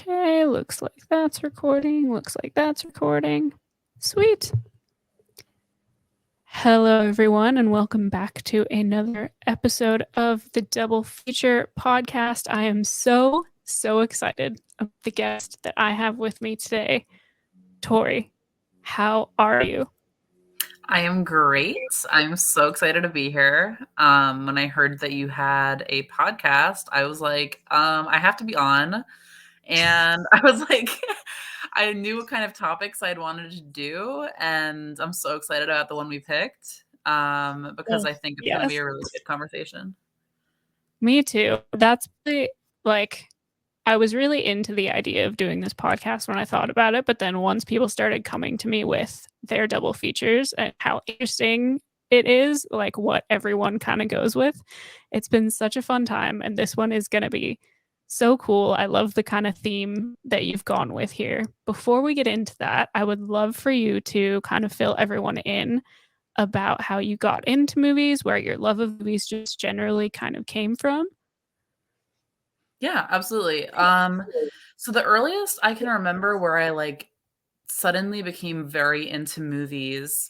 Okay, looks like that's recording. Looks like that's recording. Sweet. Hello, everyone, and welcome back to another episode of the Double Feature podcast. I am so excited of the guest that I have with me today. Tori, how are you? I am great. I'm so excited to be here. When I heard that you had a podcast, I was like, I have to be on. And I was like, I knew what kind of topics I'd wanted to do, and I'm so excited about the one we picked because I think it's going to be Yes, a really good conversation. me too. That's like I was really into the idea of doing this podcast when I thought about it, but then once people started coming to me with their double features and how interesting it is, like what everyone kind of goes with, it's been such a fun time. And this one is going to be so cool. I love the kind of theme that you've gone with here. Before we get into that, I would love for you to kind of fill everyone in about how you got into movies, where your love of movies just generally kind of came from. Yeah, absolutely. So the earliest I can remember where I suddenly became very into movies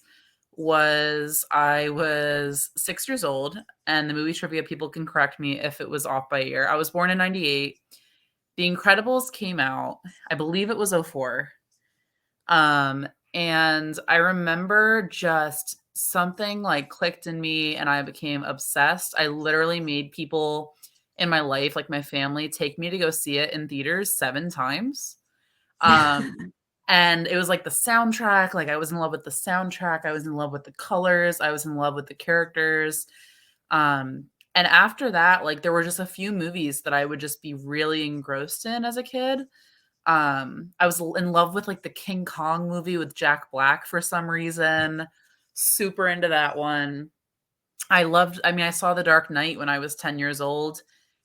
was I was 6 years old, and the movie trivia people can correct me if it was off by a year. I was born in 98. The Incredibles came out. I believe it was '04. And I remember just something like clicked in me and I became obsessed. I literally made people in my life, like my family, take me to go see it in theaters 7 times. And it was like the soundtrack, like I was in love with the soundtrack, I was in love with the colors, I was in love with the characters. And after that, like there were just a few movies that I would just be really engrossed in as a kid. I was in love with like the King Kong movie with Jack Black for some reason. Super into that one. I saw The Dark Knight when I was 10 years old,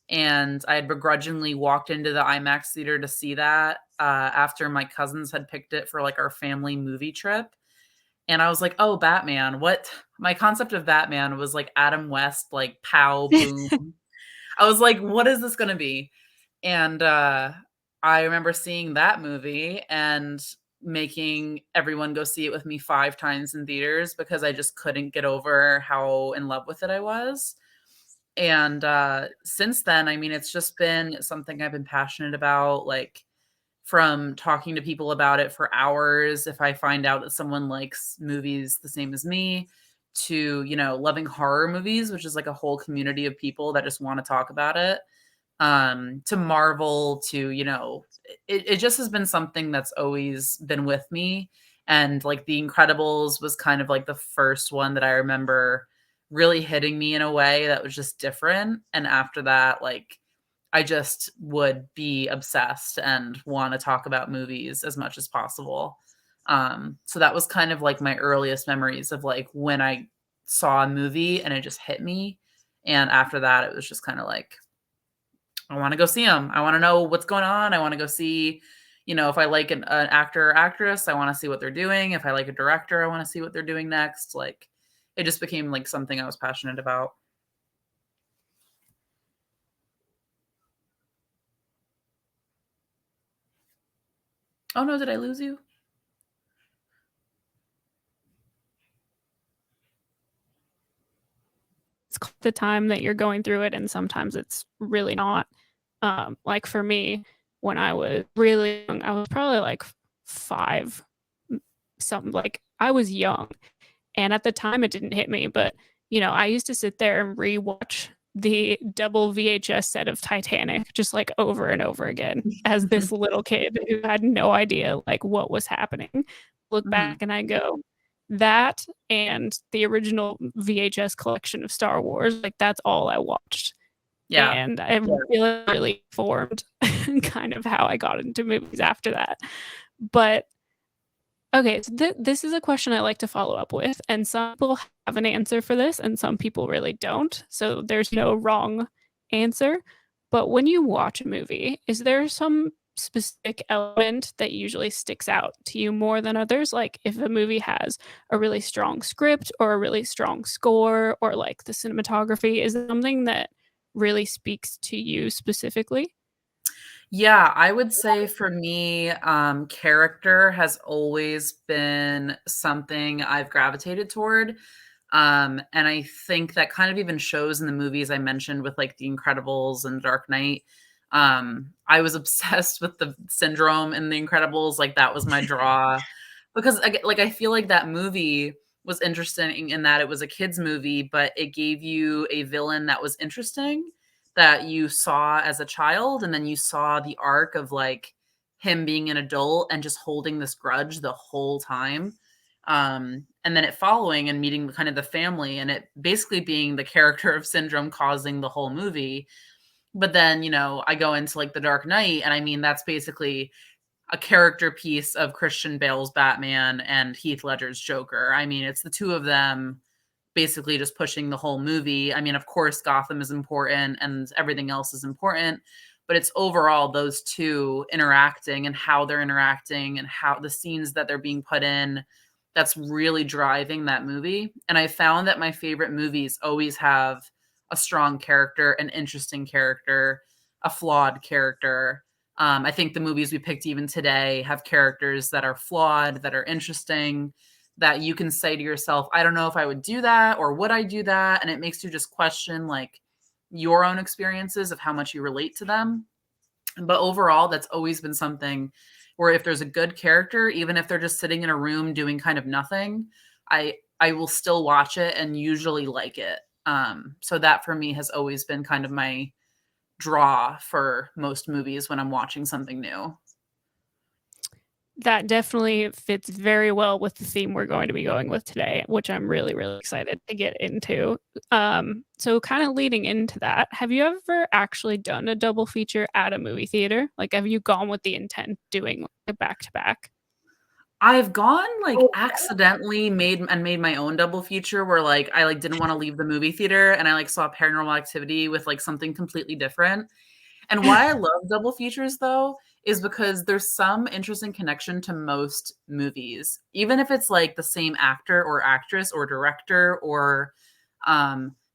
and I had begrudgingly walked into the IMAX theater to see that after my cousins had picked it for like our family movie trip. And I was like, oh, Batman. What? My concept of Batman was like Adam West, like pow, boom. I was like, what is this going to be? And I remember seeing that movie and making everyone go see it with me 5 times in theaters because I just couldn't get over how in love with it I was. And since then, I mean, it's just been something I've been passionate about, like from talking to people about it for hours if I find out that someone likes movies the same as me, to, loving horror movies, which is like a whole community of people that just want to talk about it, to Marvel, to, it just has been something that's always been with me. And like The Incredibles was kind of like the first one that I remember really hitting me in a way that was just different. And after that, like I just would be obsessed and want to talk about movies as much as possible. So that was kind of like my earliest memories of like when I saw a movie and it just hit me. And after that, it was just kind of like, I want to go see them. I want to know what's going on. I want to go see, if I like an actor or actress, I want to see what they're doing. If I like a director, I want to see what they're doing next. Like it just became like something I was passionate about. Oh no, did I lose you? It's the time that you're going through it, and sometimes it's really not. Like for me, when I was really young, I was probably like 5, something, like I was young, and at the time it didn't hit me, but I used to sit there and rewatch the double VHS set of Titanic just like over and over again as this little kid who had no idea like what was happening. Look Mhm. back and I go, that and the original VHS collection of Star Wars, like that's all I watched. Yeah. And I really formed kind of how I got into movies after that. But okay, so this is a question I like to follow up with, and some people have an answer for this, and some people really don't. So there's no wrong answer. But when you watch a movie, is there some specific element that usually sticks out to you more than others? Like if a movie has a really strong script or a really strong score or like the cinematography, is it something that really speaks to you specifically? Yeah, I would say for me, character has always been something I've gravitated toward. And I think that kind of even shows in the movies I mentioned with like The Incredibles and Dark Knight. I was obsessed with the syndrome in The Incredibles. Like that was my draw because like I feel like that movie was interesting in that it was a kids movie, but it gave you a villain that was interesting that you saw as a child, and then you saw the arc of like him being an adult and just holding this grudge the whole time. And then it following and meeting kind of the family and it basically being the character of Syndrome causing the whole movie. But then, I go into like The Dark Knight, and I mean, that's basically a character piece of Christian Bale's Batman and Heath Ledger's Joker. I mean, it's the two of them basically just pushing the whole movie. I mean, of course, Gotham is important and everything else is important, but it's overall those two interacting and how they're interacting and how the scenes that they're being put in that's really driving that movie. And I found that my favorite movies always have a strong character, an interesting character, a flawed character. I think the movies we picked even today have characters that are flawed, that are interesting, that you can say to yourself, I don't know if I would do that or would I do that? And it makes you just question like your own experiences of how much you relate to them. But overall, that's always been something where if there's a good character, even if they're just sitting in a room doing kind of nothing, I will still watch it and usually like it. So that for me has always been kind of my draw for most movies when I'm watching something new. That definitely fits very well with the theme we're going to be going with today, which I'm really, really excited to get into. So kind of leading into that, have you ever actually done a double feature at a movie theater? Like, have you gone with the intent doing a back to back? I've gone like accidentally made my own double feature where like I like didn't want to leave the movie theater and I like saw Paranormal Activity with like something completely different. And why I love double features though is because there's some interesting connection to most movies. Even if it's like the same actor or actress or director or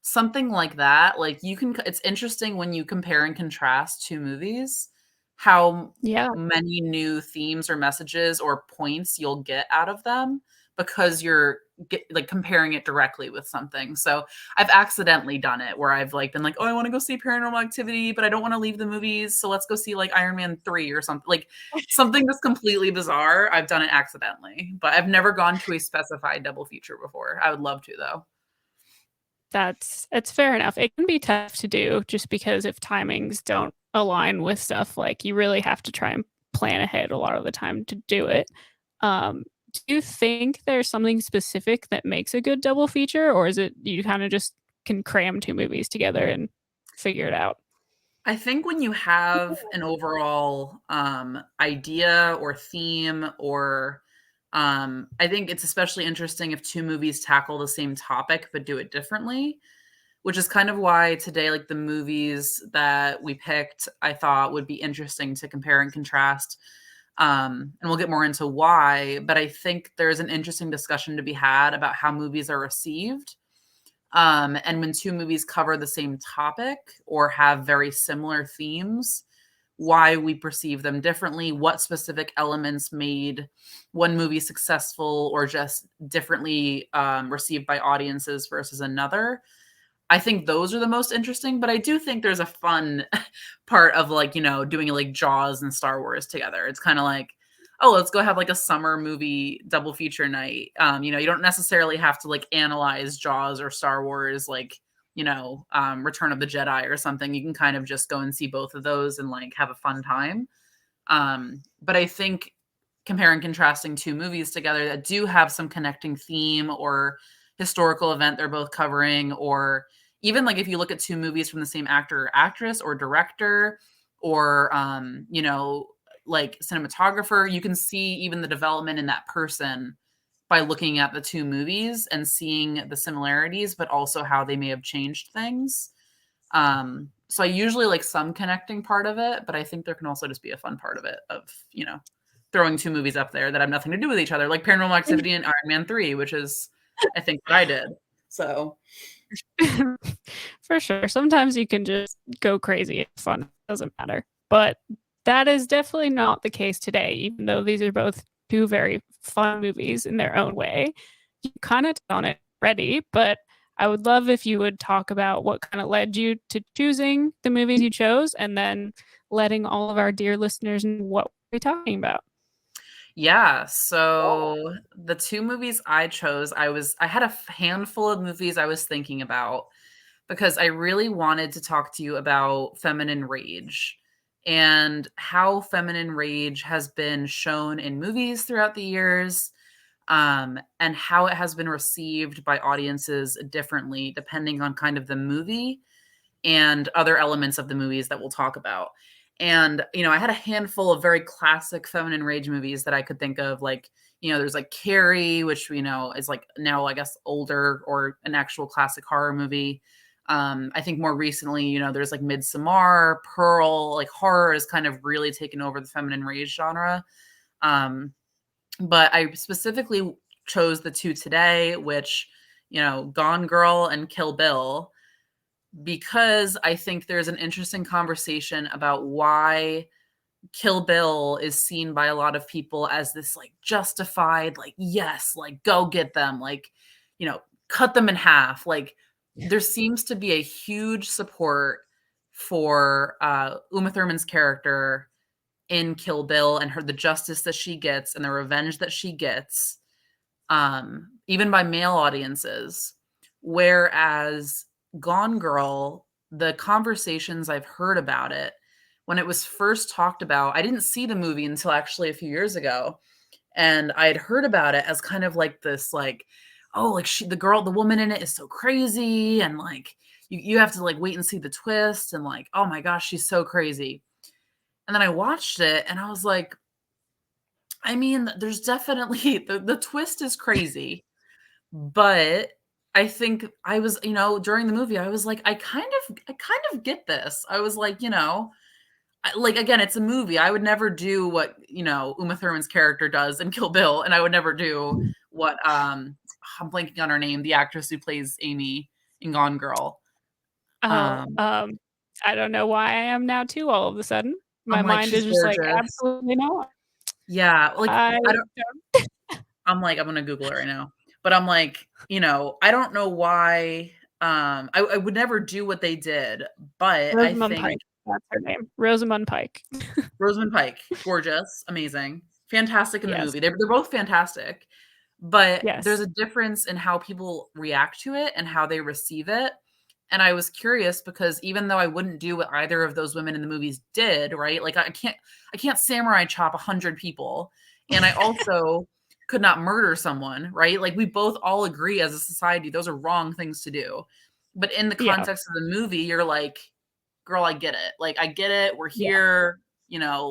something like that, like you can it's interesting when you compare and contrast two movies how Yeah, many new themes or messages or points you'll get out of them because you're like comparing it directly with something. So I've accidentally done it where I've like been like, oh, I want to go see Paranormal Activity, but I don't want to leave the movies. So let's go see like Iron Man 3 or something like something that's completely bizarre. I've done it accidentally, but I've never gone to a specified double feature before. I would love to though. that's it's fair enough. It can be tough to do just because if timings don't align with stuff, like you really have to try and plan ahead a lot of the time to do it. Um, do you think there's something specific that makes a good double feature, or is it you kind of just can cram two movies together and figure it out? I think when you have an overall idea or theme, or I think it's especially interesting if two movies tackle the same topic but do it differently, which is kind of why today, like the movies that we picked, I thought would be interesting to compare and contrast. And we'll get more into why, but I think there's an interesting discussion to be had about how movies are received, and when two movies cover the same topic or have very similar themes, why we perceive them differently, what specific elements made one movie successful or just differently received by audiences versus another. I think those are the most interesting, but I do think there's a fun part of like, doing like Jaws and Star Wars together. It's kind of like, oh, let's go have like a summer movie double feature night. You don't necessarily have to like analyze Jaws or Star Wars like, Return of the Jedi or something. You can kind of just go and see both of those and like have a fun time. But I think comparing contrasting two movies together that do have some connecting theme or historical event they're both covering, or even like if you look at two movies from the same actor or actress or director or like cinematographer, you can see even the development in that person by looking at the two movies and seeing the similarities but also how they may have changed things. So I usually like some connecting part of it, but I think there can also just be a fun part of it of, throwing two movies up there that have nothing to do with each other, like Paranormal Activity and Iron Man 3, which is, I think, what I did. So, For sure. Sometimes you can just go crazy. It's fun. It doesn't matter. But That is definitely not the case today, even though these are both two very fun movies in their own way. You kind of on it already, but I would love if you would talk about what kind of led you to choosing the movies you chose and then letting all of our dear listeners know what we're talking about. Yeah, so the 2 movies I chose, I had a handful of movies I was thinking about because I really wanted to talk to you about feminine rage and how feminine rage has been shown in movies throughout the years, and how it has been received by audiences differently depending on kind of the movie and other elements of the movies that we'll talk about. And, I had a handful of very classic feminine rage movies that I could think of. Like, there's like Carrie, which, is like now, I guess, older or an actual classic horror movie. I think more recently, there's like Midsommar, Pearl, like horror has kind of really taken over the feminine rage genre. Um, but I specifically chose the two today, which, Gone Girl and Kill Bill, because I think there's an interesting conversation about why Kill Bill is seen by a lot of people as this like justified, like, yes, like go get them, like, cut them in half. Like there seems to be a huge support for Uma Thurman's character in Kill Bill and the justice that she gets and the revenge that she gets, even by male audiences. Whereas Gone Girl, the conversations I've heard about it, when it was first talked about, I didn't see the movie until actually a few years ago. And I had heard about it as kind of like this, like, oh, like the woman in it is so crazy. And like, you have to like wait and see the twist. And like, oh my gosh, she's so crazy. And then I watched it and I was like, I mean, there's definitely the twist is crazy, but I think I was, during the movie, I was like, I kind of get this. I was like, like again, it's a movie. I would never do what, Uma Thurman's character does in Kill Bill, and I would never do what I'm blanking on her name, the actress who plays Amy in Gone Girl. Oh, Um, I don't know why I am now too all of a sudden. My I'm like, mind is she's just like, gorgeous. absolutely not. Yeah, like I I don't don't I'm like, I'm gonna Google it right now. But I'm like, I don't know why. I would never do what they did, but I Rosamund think Pike, that's her name. Rosamund Pike. Rosamund Pike, gorgeous, amazing, fantastic in the Yes. movie. They're both fantastic, but there's Yes. a difference in how people react to it and how they receive it. And I was curious because even though I wouldn't do what either of those women in the movies did, right? Like I can't samurai chop 100 people. And I also could not murder someone, right? Like we both all agree as a society those are wrong things to do. But in the Yeah. context of the movie, you're like, girl, I get it. Like I get it. We're Yeah. here,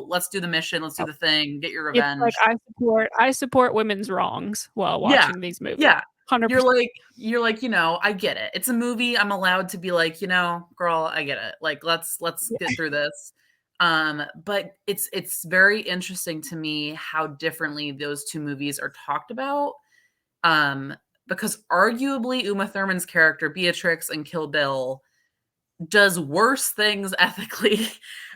let's do the mission, let's do Yep. the thing, get your It's like revenge. I support women's wrongs while Yeah. watching these movies. Yeah. You're 100%. like you're like, I get it. It's a movie. I'm allowed to be like, girl, I get it. Like let's Yeah. get through this. But it's very interesting to me how differently those two movies are talked about. Um, because arguably Uma Thurman's character Beatrix in Kill Bill does worse things ethically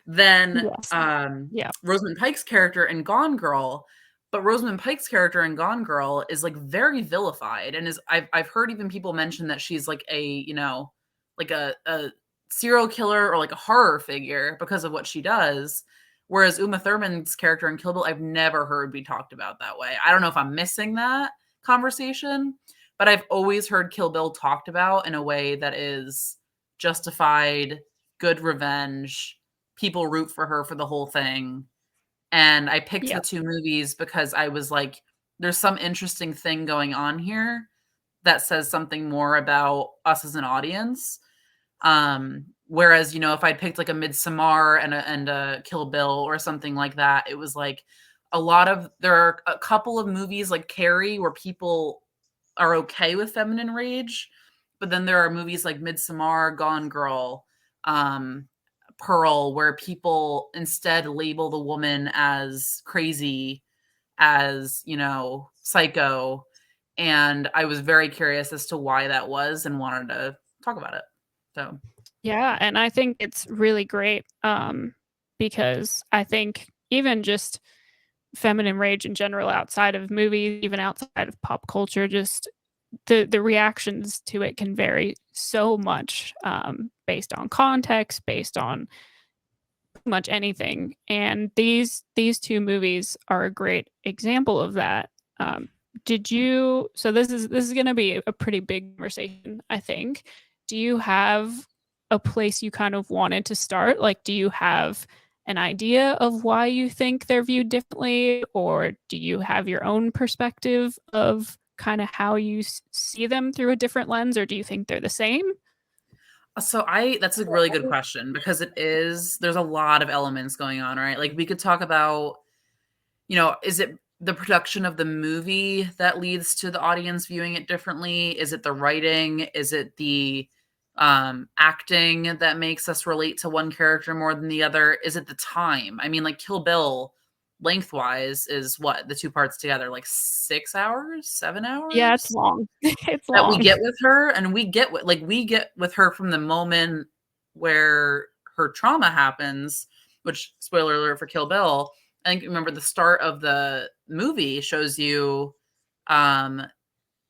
than Yes. Yeah. Rosamund Pike's character in Gone Girl. But Rosamund Pike's character in Gone Girl is like very vilified, and I've heard even people mention that she's like like a serial killer or like a horror figure because of what she does. Whereas Uma Thurman's character in Kill Bill, I've never heard be talked about that way. I don't know if I'm missing that conversation, but I've always heard Kill Bill talked about in a way that is justified, good revenge. People root for her for the whole thing. And I picked Yeah. the two movies because I was like, there's some interesting thing going on here that says something more about us as an audience. Whereas, if I'd picked like a Midsommar and a Kill Bill or something like that, it was like there are a couple of movies like Carrie where people are okay with feminine rage, but then there are movies like Midsommar, Gone Girl, um, Pearl, where people instead label the woman as crazy, as, psycho. And I was very curious as to why that was and wanted to talk about it. So, Yeah, and I think it's really great. because I think even just feminine rage in general outside of movies, even outside of pop culture, just the reactions to it can vary so much based on context, based on much anything. And these two movies are a great example of that. Um, did you? So this is going to be a pretty big conversation, I think. Do you have a place you kind of wanted to start? Like, do you have an idea of why you think they're viewed differently, or do you have your own perspective of kind of how you see them through a different lens, or do you think they're the same? So that's a really good question because there's a lot of elements going on, right? Like we could talk about, is it the production of the movie that leads to the audience viewing it differently? Is it the writing? Is it the acting that makes us relate to one character more than the other? Is it the time? I mean, like Kill Bill lengthwise is what, the two parts together, like 6 hours, seven Yeah, it's hours? long. It's That we long. get with her, and we get with her from the moment where her trauma happens, which, spoiler alert for Kill Bill, I think, remember, the start of the movie shows you um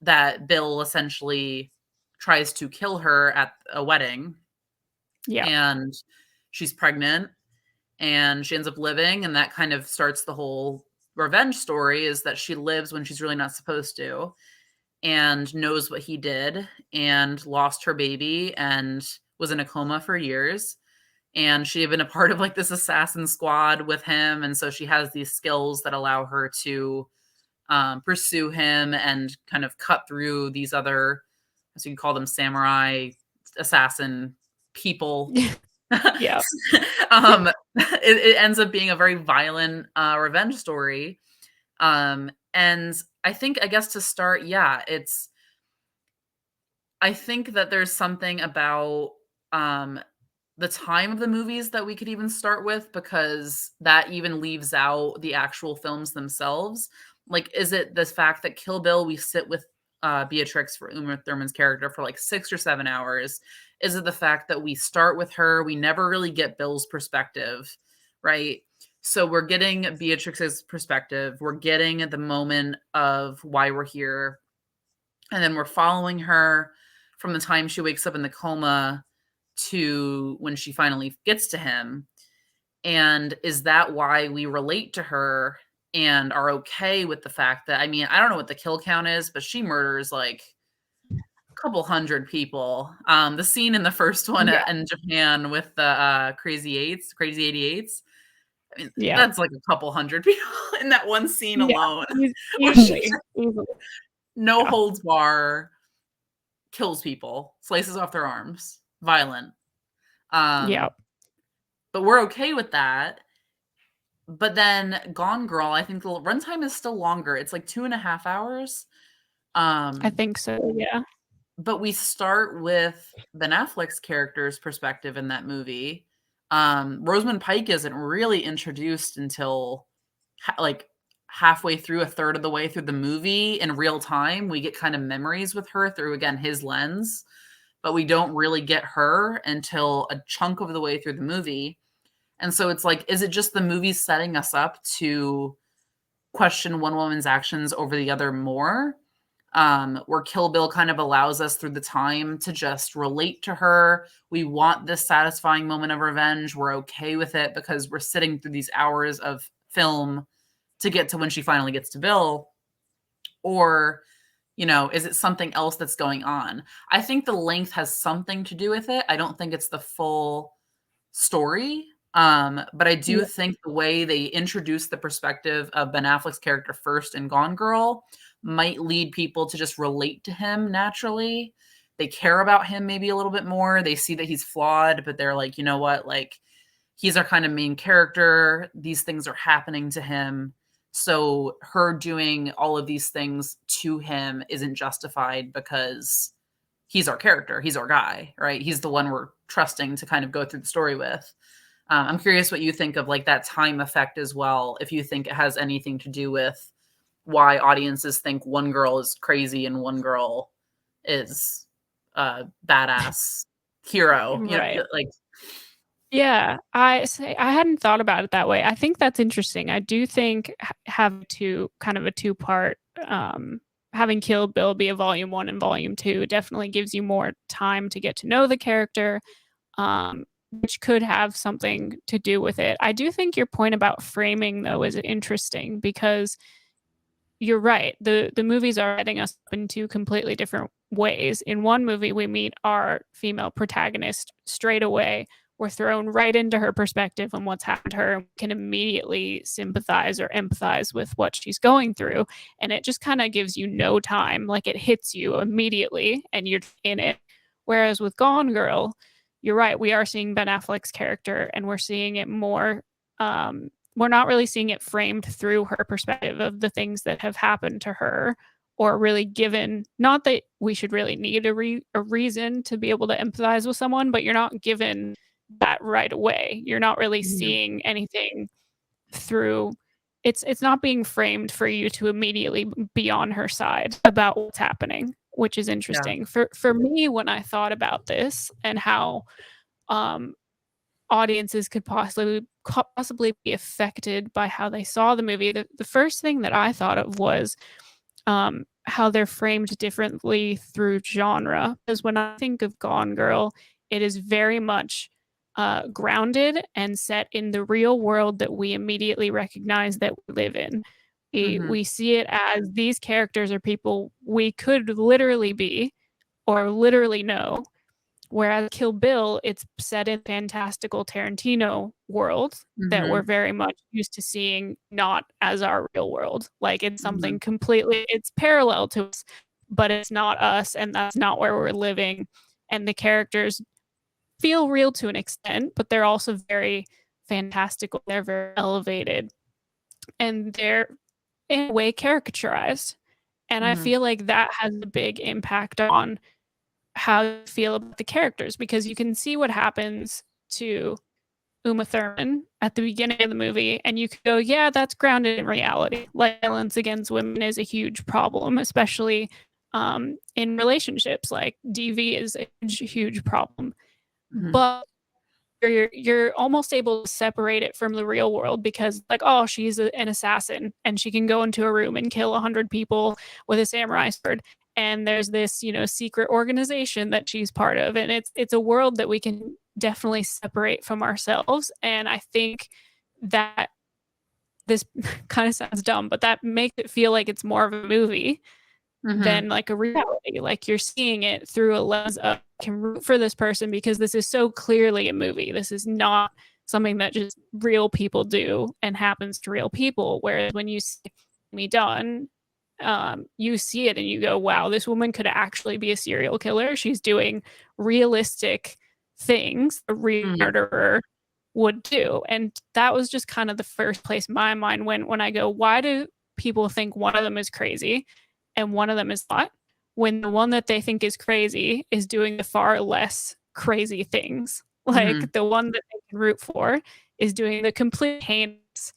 that Bill essentially tries to kill her at a wedding, Yeah. and she's pregnant, and she ends up living, and that kind of starts the whole revenge story, is that she lives when she's really not supposed to, and knows what he did, and lost her baby, and was in a coma for years. And she had been a part of like this assassin squad with him. And so she has these skills that allow her to pursue him and kind of cut through these other, as you can call them, samurai assassin people. Yeah. It ends up being a very violent revenge story. And I think, I guess, to start, yeah, I think that there's something about um, the time of the movies that we could even start with, because that even leaves out the actual films themselves. Like, is it this fact that Kill Bill, we sit with Beatrix, for Uma Thurman's character, for like 6 or 7 hours? Is it the fact that we start with her? We never really get Bill's perspective, right? So we're getting Beatrix's perspective. We're getting the moment of why we're here. And then we're following her from the time she wakes up in the coma to when she finally gets to him. And is that why we relate to her and are okay with the fact that, I mean, I don't know what the kill count is, but she murders like a couple hundred people. The scene in the first one Yeah. in Japan with the Crazy 88s, I mean, Yeah. that's like a couple hundred people in that one scene Yeah. alone, where she Easily. Easily. no Yeah. holds bar kills people, slices off their arms, violent. Yeah. Um, but we're okay with that. But then Gone Girl, I think the runtime is still longer. It's like 2.5 hours. I Um, think so. Yeah. but we start with Ben Affleck's character's perspective in that movie. Rosamund Pike isn't really introduced until like halfway through, a third of the way through the movie in real time. We get kind of memories with her through, again, his lens, but we don't really get her until a chunk of the way through the movie. And so it's like, is it just the movie setting us up to question one woman's actions over the other more? Where Kill Bill kind of allows us through the time to just relate to her. We want this satisfying moment of revenge. We're okay with it because we're sitting through these hours of film to get to when she finally gets to Bill. Or, is it something else that's going on? I think the length has something to do with it. I don't think it's the full story. But I do Yeah. think the way they introduce the perspective of Ben Affleck's character first in Gone Girl might lead people to just relate to him naturally. They care about him maybe a little bit more. They see that he's flawed, but they're like, you know what? Like, he's our kind of main character. These things are happening to him. So her doing all of these things to him isn't justified because he's our character. He's our guy, right? He's the one we're trusting to kind of go through the story with. I'm curious what you think of like that time effect as well. If you think it has anything to do with why audiences think one girl is crazy and one girl is a badass hero, Right. like. Yeah, I hadn't thought about it that way. I think that's interesting. I do think have to kind of a two-part, having Kill Bill be a volume 1 and volume 2 definitely gives you more time to get to know the character, which could have something to do with it. I do think your point about framing, though, is interesting because you're right. The movies are heading us up in two completely different ways. In one movie, we meet our female protagonist straight away. We're thrown right into her perspective and what's happened to her, and we can immediately sympathize or empathize with what she's going through. And it just kind of gives you no time. Like it hits you immediately and you're in it. Whereas with Gone Girl, you're right. We are seeing Ben Affleck's character and we're seeing it more we're not really seeing it framed through her perspective of the things that have happened to her or really given, not that we should really need a reason to be able to empathize with someone, but you're not given that right away. You're not really Mhm. seeing anything through, it's not being framed for you to immediately be on her side about what's happening, which is Yeah. interesting. For me, when I thought about this and how um audiences could possibly be affected by how they saw the movie. The first thing that I thought of was how they're framed differently through genre. Because when I think of Gone Girl, it is very much grounded and set in the real world that we immediately recognize that we live in. Mhm. We see it as these characters are people we could literally be or literally know. Whereas Kill Bill, it's set in fantastical Tarantino world that we're Mhm. very much used to seeing not as our real world. Like it's Mhm. something completely it's parallel to us, but it's not us and that's not where we're living. And the characters feel real to an extent, but they're also very fantastical. They're very elevated and they're in a way caricaturized. And I Mhm. feel like that has a big impact on how you feel about the characters because you can see what happens to Uma Thurman at the beginning of the movie, and you could go, yeah, that's grounded in reality. Like, violence against women is a huge problem, especially in relationships. Like DV is a huge, huge problem. Mhm. But you're almost able to separate it from the real world because like oh she's an assassin and she can go into a room and kill 100 people with a samurai sword and there's this secret organization that she's part of and it's a world that we can definitely separate from ourselves and I think that this kind of sounds dumb but that makes it feel like it's more of a movie than Mhm. like a reality. Like you're seeing it through a lens of I can root for this person because this is so clearly a movie. This is not something that just real people do and happens to real people. Whereas when you see me done, you see it and you go, wow, this woman could actually be a serial killer. She's doing realistic things a real Mhm. murderer would do. And that was just kind of the first place my mind went when I go, why do people think one of them is crazy and one of them is not? When the one that they think is crazy is doing the far less crazy things. Mhm. Like the one that they can root for is doing the complete heinous,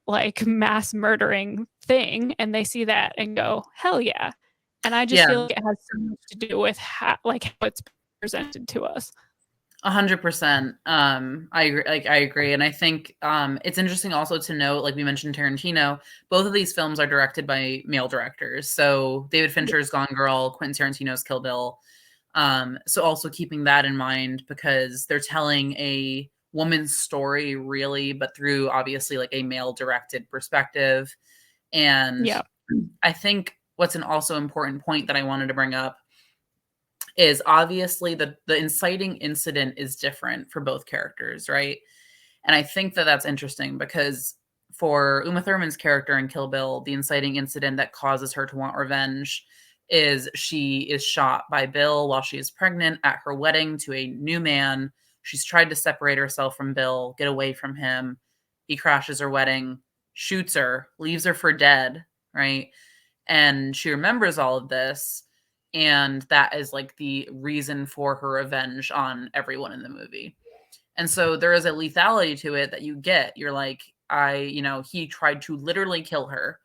like mass murdering thing. And they see that and go, hell yeah. And I just Yeah. feel like it has so much to do with how it's presented to us. 100%. I agree, I agree, and I think it's interesting also to note, like we mentioned Tarantino, both of these films are directed by male directors. So David Fincher's Gone Girl, Quentin Tarantino's Kill Bill. So also keeping that in mind because they're telling a woman's story really, but through obviously like a male directed perspective. And Yeah. I think what's an also important point that I wanted to bring up is obviously the inciting incident is different for both characters, right? And I think that that's interesting because for Uma Thurman's character in Kill Bill, the inciting incident that causes her to want revenge is she is shot by Bill while she is pregnant at her wedding to a new man. She's tried to separate herself from Bill, get away from him. He crashes her wedding, shoots her, leaves her for dead, right? And she remembers all of this and that is like the reason for her revenge on everyone in the movie. And so there is a lethality to it that you get. You're like, he tried to literally kill her.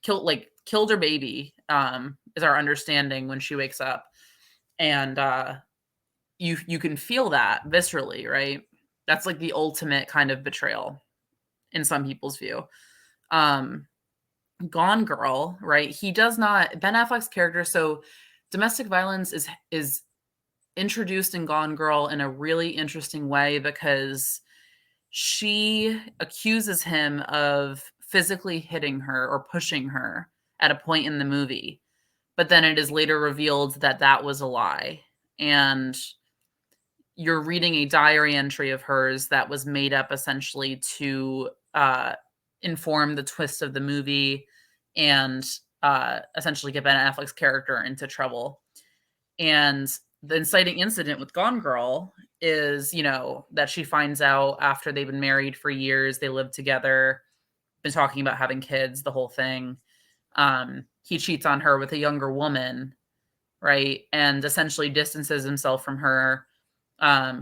Killed her baby, is our understanding when she wakes up. And you can feel that viscerally, right? That's like the ultimate kind of betrayal in some people's view. Um, Gone Girl, right? He does not Ben Affleck's character. So domestic violence is introduced in Gone Girl in a really interesting way because she accuses him of physically hitting her or pushing her at a point in the movie. But then it is later revealed that that was a lie. And you're reading a diary entry of hers that was made up essentially to inform the twist of the movie and essentially get Ben Affleck's character into trouble. And the inciting incident with Gone Girl is, that she finds out after they've been married for years, they live together, been talking about having kids, the whole thing. He cheats on her with a younger woman, right? And essentially distances himself from her.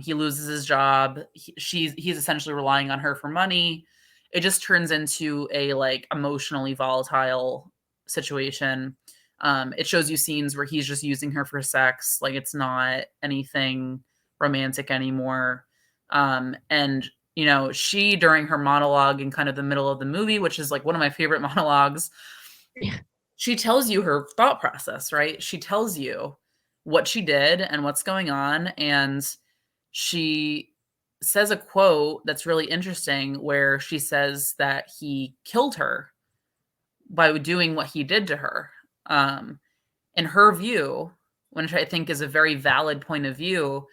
He loses his job. He's essentially relying on her for money. It just turns into a like emotionally volatile situation. It shows you scenes where he's just using her for sex, like it's not anything romantic anymore. And she during her monologue in kind of the middle of the movie, which is like one of my favorite monologues, Yeah. she tells you her thought process, right? She tells you what she did and what's going on. And she says a quote that's really interesting where she says that he killed her by doing what he did to her. In her view, which I think is a very valid point of view,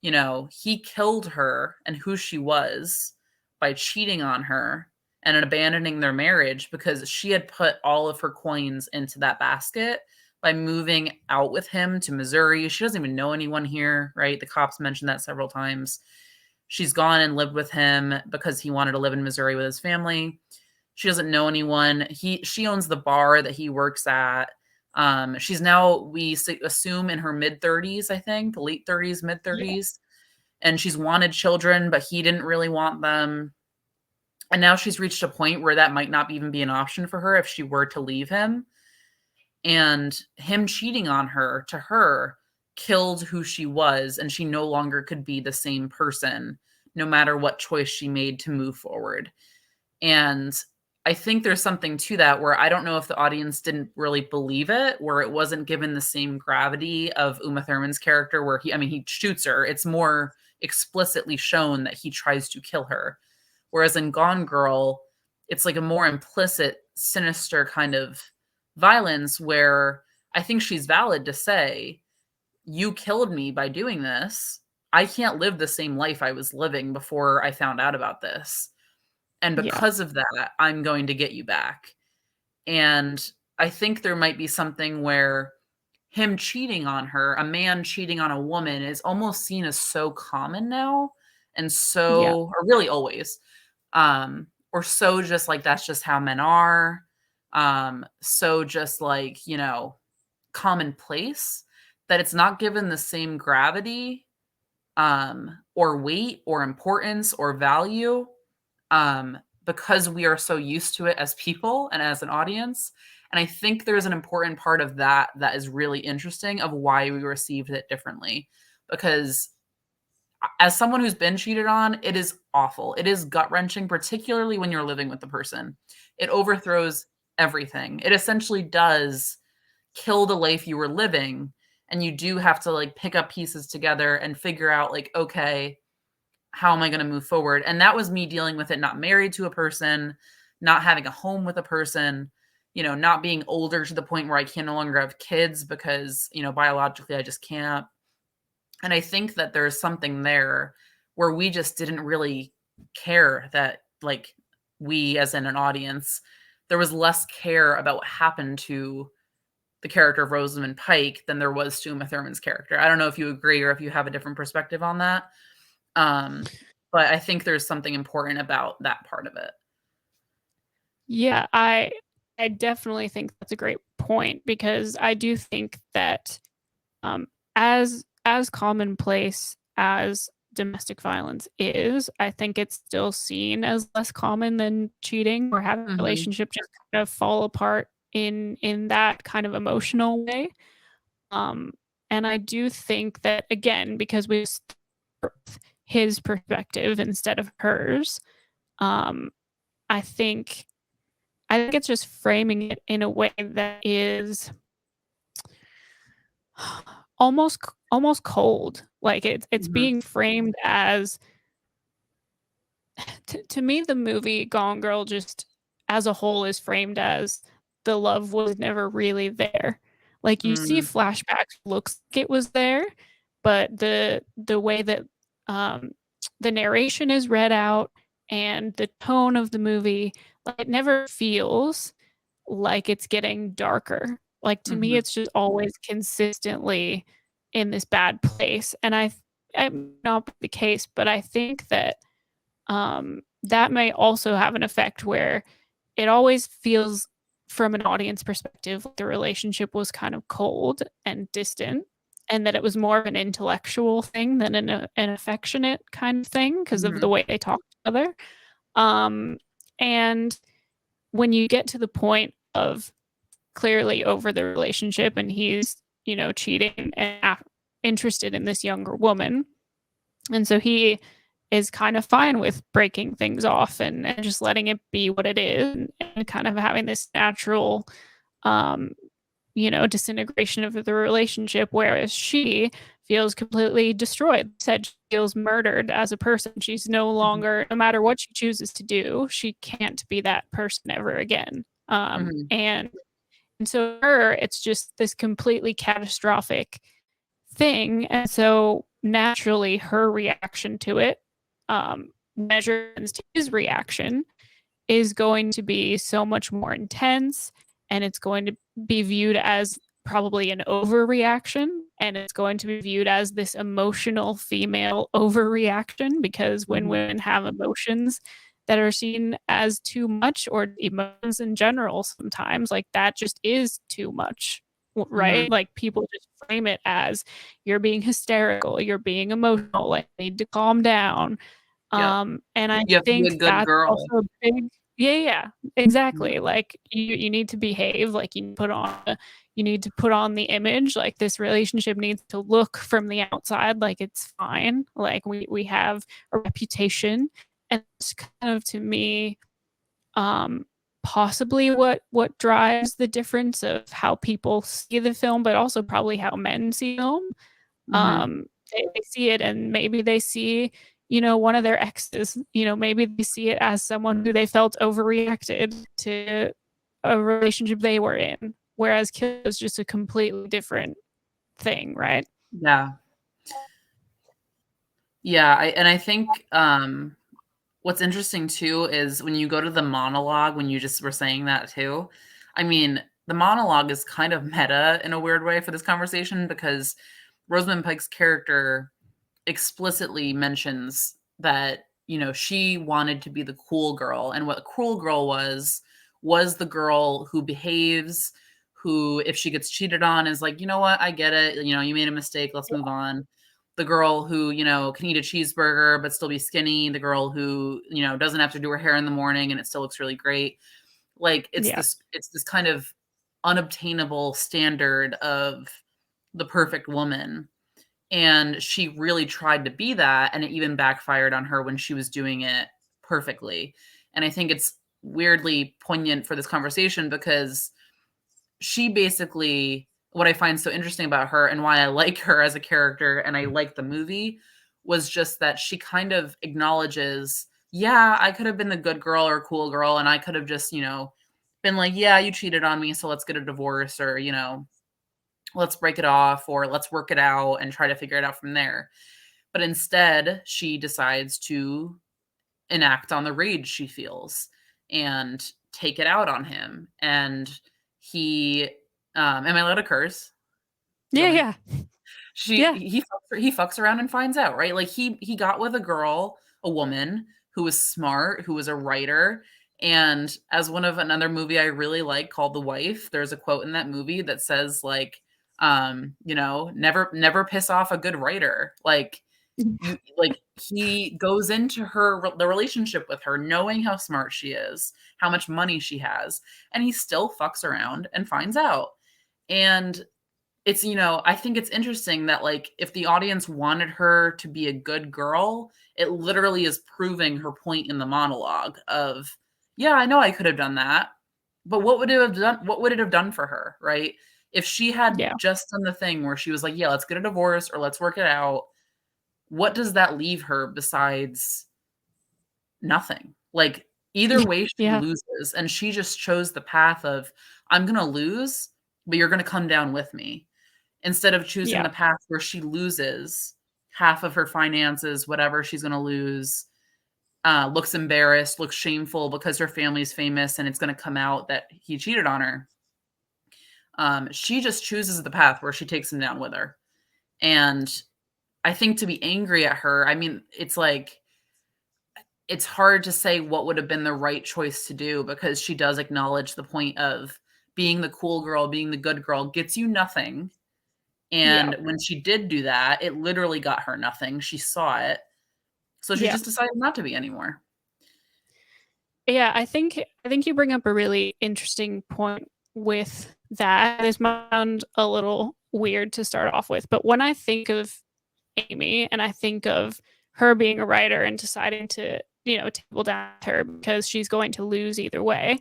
he killed her and who she was by cheating on her and abandoning their marriage because she had put all of her coins into that basket by moving out with him to Missouri. She doesn't even know anyone here, right? The cops mentioned that several times. She's gone and lived with him because he wanted to live in Missouri with his family. She doesn't know anyone. She owns the bar that he works at. She's now, we assume, in her mid 30s, I think, late 30s, mid Yeah. 30s. And she's wanted children, but he didn't really want them. And now she's reached a point where that might not even be an option for her if she were to leave him. And him cheating on her to her killed who she was, and she no longer could be the same person, no matter what choice she made to move forward. And I think there's something to that where I don't know if the audience didn't really believe it, where it wasn't given the same gravity of Uma Thurman's character, where he shoots her. It's more explicitly shown that he tries to kill her. Whereas in Gone Girl, it's like a more implicit, sinister kind of violence where I think she's valid to say, you killed me by doing this. I can't live the same life I was living before I found out about this. And Yeah. because of that, I'm going to get you back. And I think there might be something where him cheating on her, a man cheating on a woman, is almost seen as so common now and Yeah. so, or really always, or so just like that's just how men are. So just like, commonplace that it's not given the same gravity or weight or importance or value because we are so used to it as people and as an audience. And I think there's an important part of that that is really interesting of why we received it differently. Because as someone who's been cheated on, it is awful. It is gut wrenching, particularly when you're living with the person. It overthrows everything. It essentially does kill the life you were living. And you do have to like pick up pieces together and figure out, like, okay, how am I going to move forward? And that was me dealing with it, not married to a person, not having a home with a person, not being older to the point where I can no longer have kids because, biologically I just can't. And I think that there's something there where we just didn't really care that, like, we as in an audience, there was less care about what happened to the character of Rosamund Pike than there was to Uma Thurman's character. I don't know if you agree or if you have a different perspective on that. Um, but I think there's something important about that part of it. Yeah, I definitely think that's a great point because I do think that um as commonplace as domestic violence is, I think it's still seen as less common than cheating or having a Mhm. relationship just kind of fall apart in that kind of emotional way. Um and I do think that again because we his perspective instead of hers. Um, I think I think it's just framing it in a way that is almost almost cold. Like it's Mhm. being framed as to me the movie Gone Girl just as a whole is framed as the love was never really there. Like you see Mm. flashbacks looks like it was there, but the way that um the narration is read out and the tone of the movie, like, it never feels like it's getting darker. Like to me Mhm. it's just always consistently in this bad place. And I'm not the case, but I think that that may also have an effect where it always feels from an audience perspective like the relationship was kind of cold and distant, and that it was more of an intellectual thing than an affectionate kind of thing because of the Mhm. way they talk to each other. And when you get to the point of clearly over the relationship and he's, cheating and interested in this younger woman, and so he is kind of fine with breaking things off and just letting it be what it is, and kind of having this natural, um, disintegration of the relationship, whereas she feels completely destroyed. Said she feels murdered as a person. She's no Mhm. longer, no matter what she chooses to do, she can't be that person ever again. Mhm. And so for her, it's just this completely catastrophic thing. And so naturally, her reaction to it, measures to his reaction, is going to be so much more intense, and it's going to be viewed as probably an overreaction, and it's going to be viewed as this emotional female overreaction, because when Mhm. women have emotions that are seen as too much, or emotions in general, sometimes like that just is too much, right? Mhm. Like people just frame it as you're being hysterical, you're being emotional, like need to calm down. Yep. And I You have to be a think good that's girl. also a big, yeah, yeah, Yeah. exactly. Like you need to behave, like you need to put on the image, like this relationship needs to look from the outside like it's fine. Like we have a reputation. And it's kind of to me, um possibly what drives the difference of how people see the film, but also probably how men see film. Mhm. They see it and maybe they see, one of their exes, maybe they see it as someone who they felt overreacted to a relationship they were in, whereas kill is just a completely different thing, right? Yeah. Yeah, I think, what's interesting too is when you go to the monologue, when you just were saying that too, I mean, the monologue is kind of meta in a weird way for this conversation because Rosamund Pike's character explicitly mentions that, she wanted to be the cool girl, and what a cool girl was the girl who behaves, who, if she gets cheated on, is like, "You know what? I get it. You made a mistake. Let's move on." The girl who, can eat a cheeseburger but still be skinny, the girl who, doesn't have to do her hair in the morning and it still looks really great. Like Yeah. it's this kind of unobtainable standard of the perfect woman, and she really tried to be that, and it even backfired on her when she was doing it perfectly. And I think it's weirdly poignant for this conversation because she basically, what I find so interesting about her and why I like her as a character and I like the movie was just that she kind of acknowledges, yeah, I could have been the good girl or cool girl, and I could have just, been like, yeah, you cheated on me, so let's get a divorce, or, let's break it off, or let's work it out and try to figure it out from there. But instead, she decides to enact on the rage she feels and take it out on him. And he, am I allowed to curse? Do you Yeah, want me yeah. she Yeah. he fucks around and finds out, right? Like he got with a girl, a woman who was smart, who was a writer. And as one of another movie I really like called The Wife, there's a quote in that movie that says like, never piss off a good writer. Like he goes into the relationship with her knowing how smart she is, how much money she has, and he still fucks around and finds out. And it's, I think it's interesting that, like, if the audience wanted her to be a good girl, it literally is proving her point in the monologue of, yeah, I know I could have done that, but what would it have done for her, right? If she had Yeah. just done the thing where she was like, yeah, let's get a divorce or let's work it out, what does that leave her besides nothing? Like, either way she Yeah. loses, and she just chose the path of, I'm gonna lose, but you're gonna come down with me, instead of choosing Yeah. the path where she loses half of her finances, whatever she's gonna lose, looks embarrassed, looks shameful because her family's famous and it's gonna come out that he cheated on her. She just chooses the path where she takes him down with her. And I think to be angry at her, I mean, it's like, it's hard to say what would have been the right choice to do because she does acknowledge the point of being the cool girl, being the good girl gets you nothing. Yeah. And when she did do that, it literally got her nothing. She saw it. So she Yeah. just decided not to be anymore. Yeah, I think you bring up a really interesting point with that. This might sound a little weird to start off with, but when I think of Amy and I think of her being a writer and deciding to, table down her because she's going to lose either way,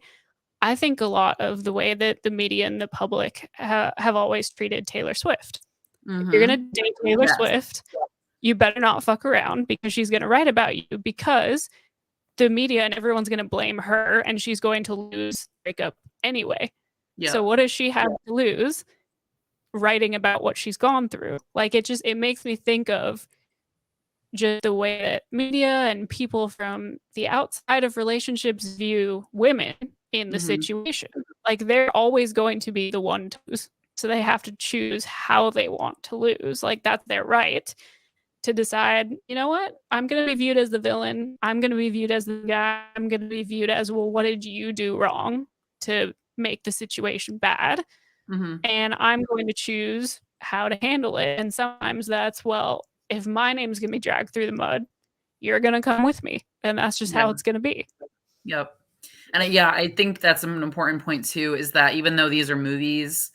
I think a lot of the way that the media and the public have always treated Taylor Swift. If you're going Mhm. to date Taylor Yes. Swift, you better not fuck around because she's going to write about you because the media and everyone's going to blame her and she's going to lose breakup anyway. So Yep. what does she have to lose writing about what she's gone through? Like it makes me think of just the way that media and people from the outside of relationships view women in the Mhm. situation. Like they're always going to be the one to lose. So they have to choose how they want to lose. Like that's their right to decide, you know what? I'm going to be viewed as the villain. I'm going to be viewed as the guy. I'm going to be viewed as, well, what did you do wrong to make the situation bad? Mhm. And I'm going to choose how to handle it. And sometimes that's, well, if my name's going to be dragged through the mud, you're going to come with me. And that's just Yeah. how it's going to be. Yep. And yeah, I think that's an important point too, is that even though these are movies,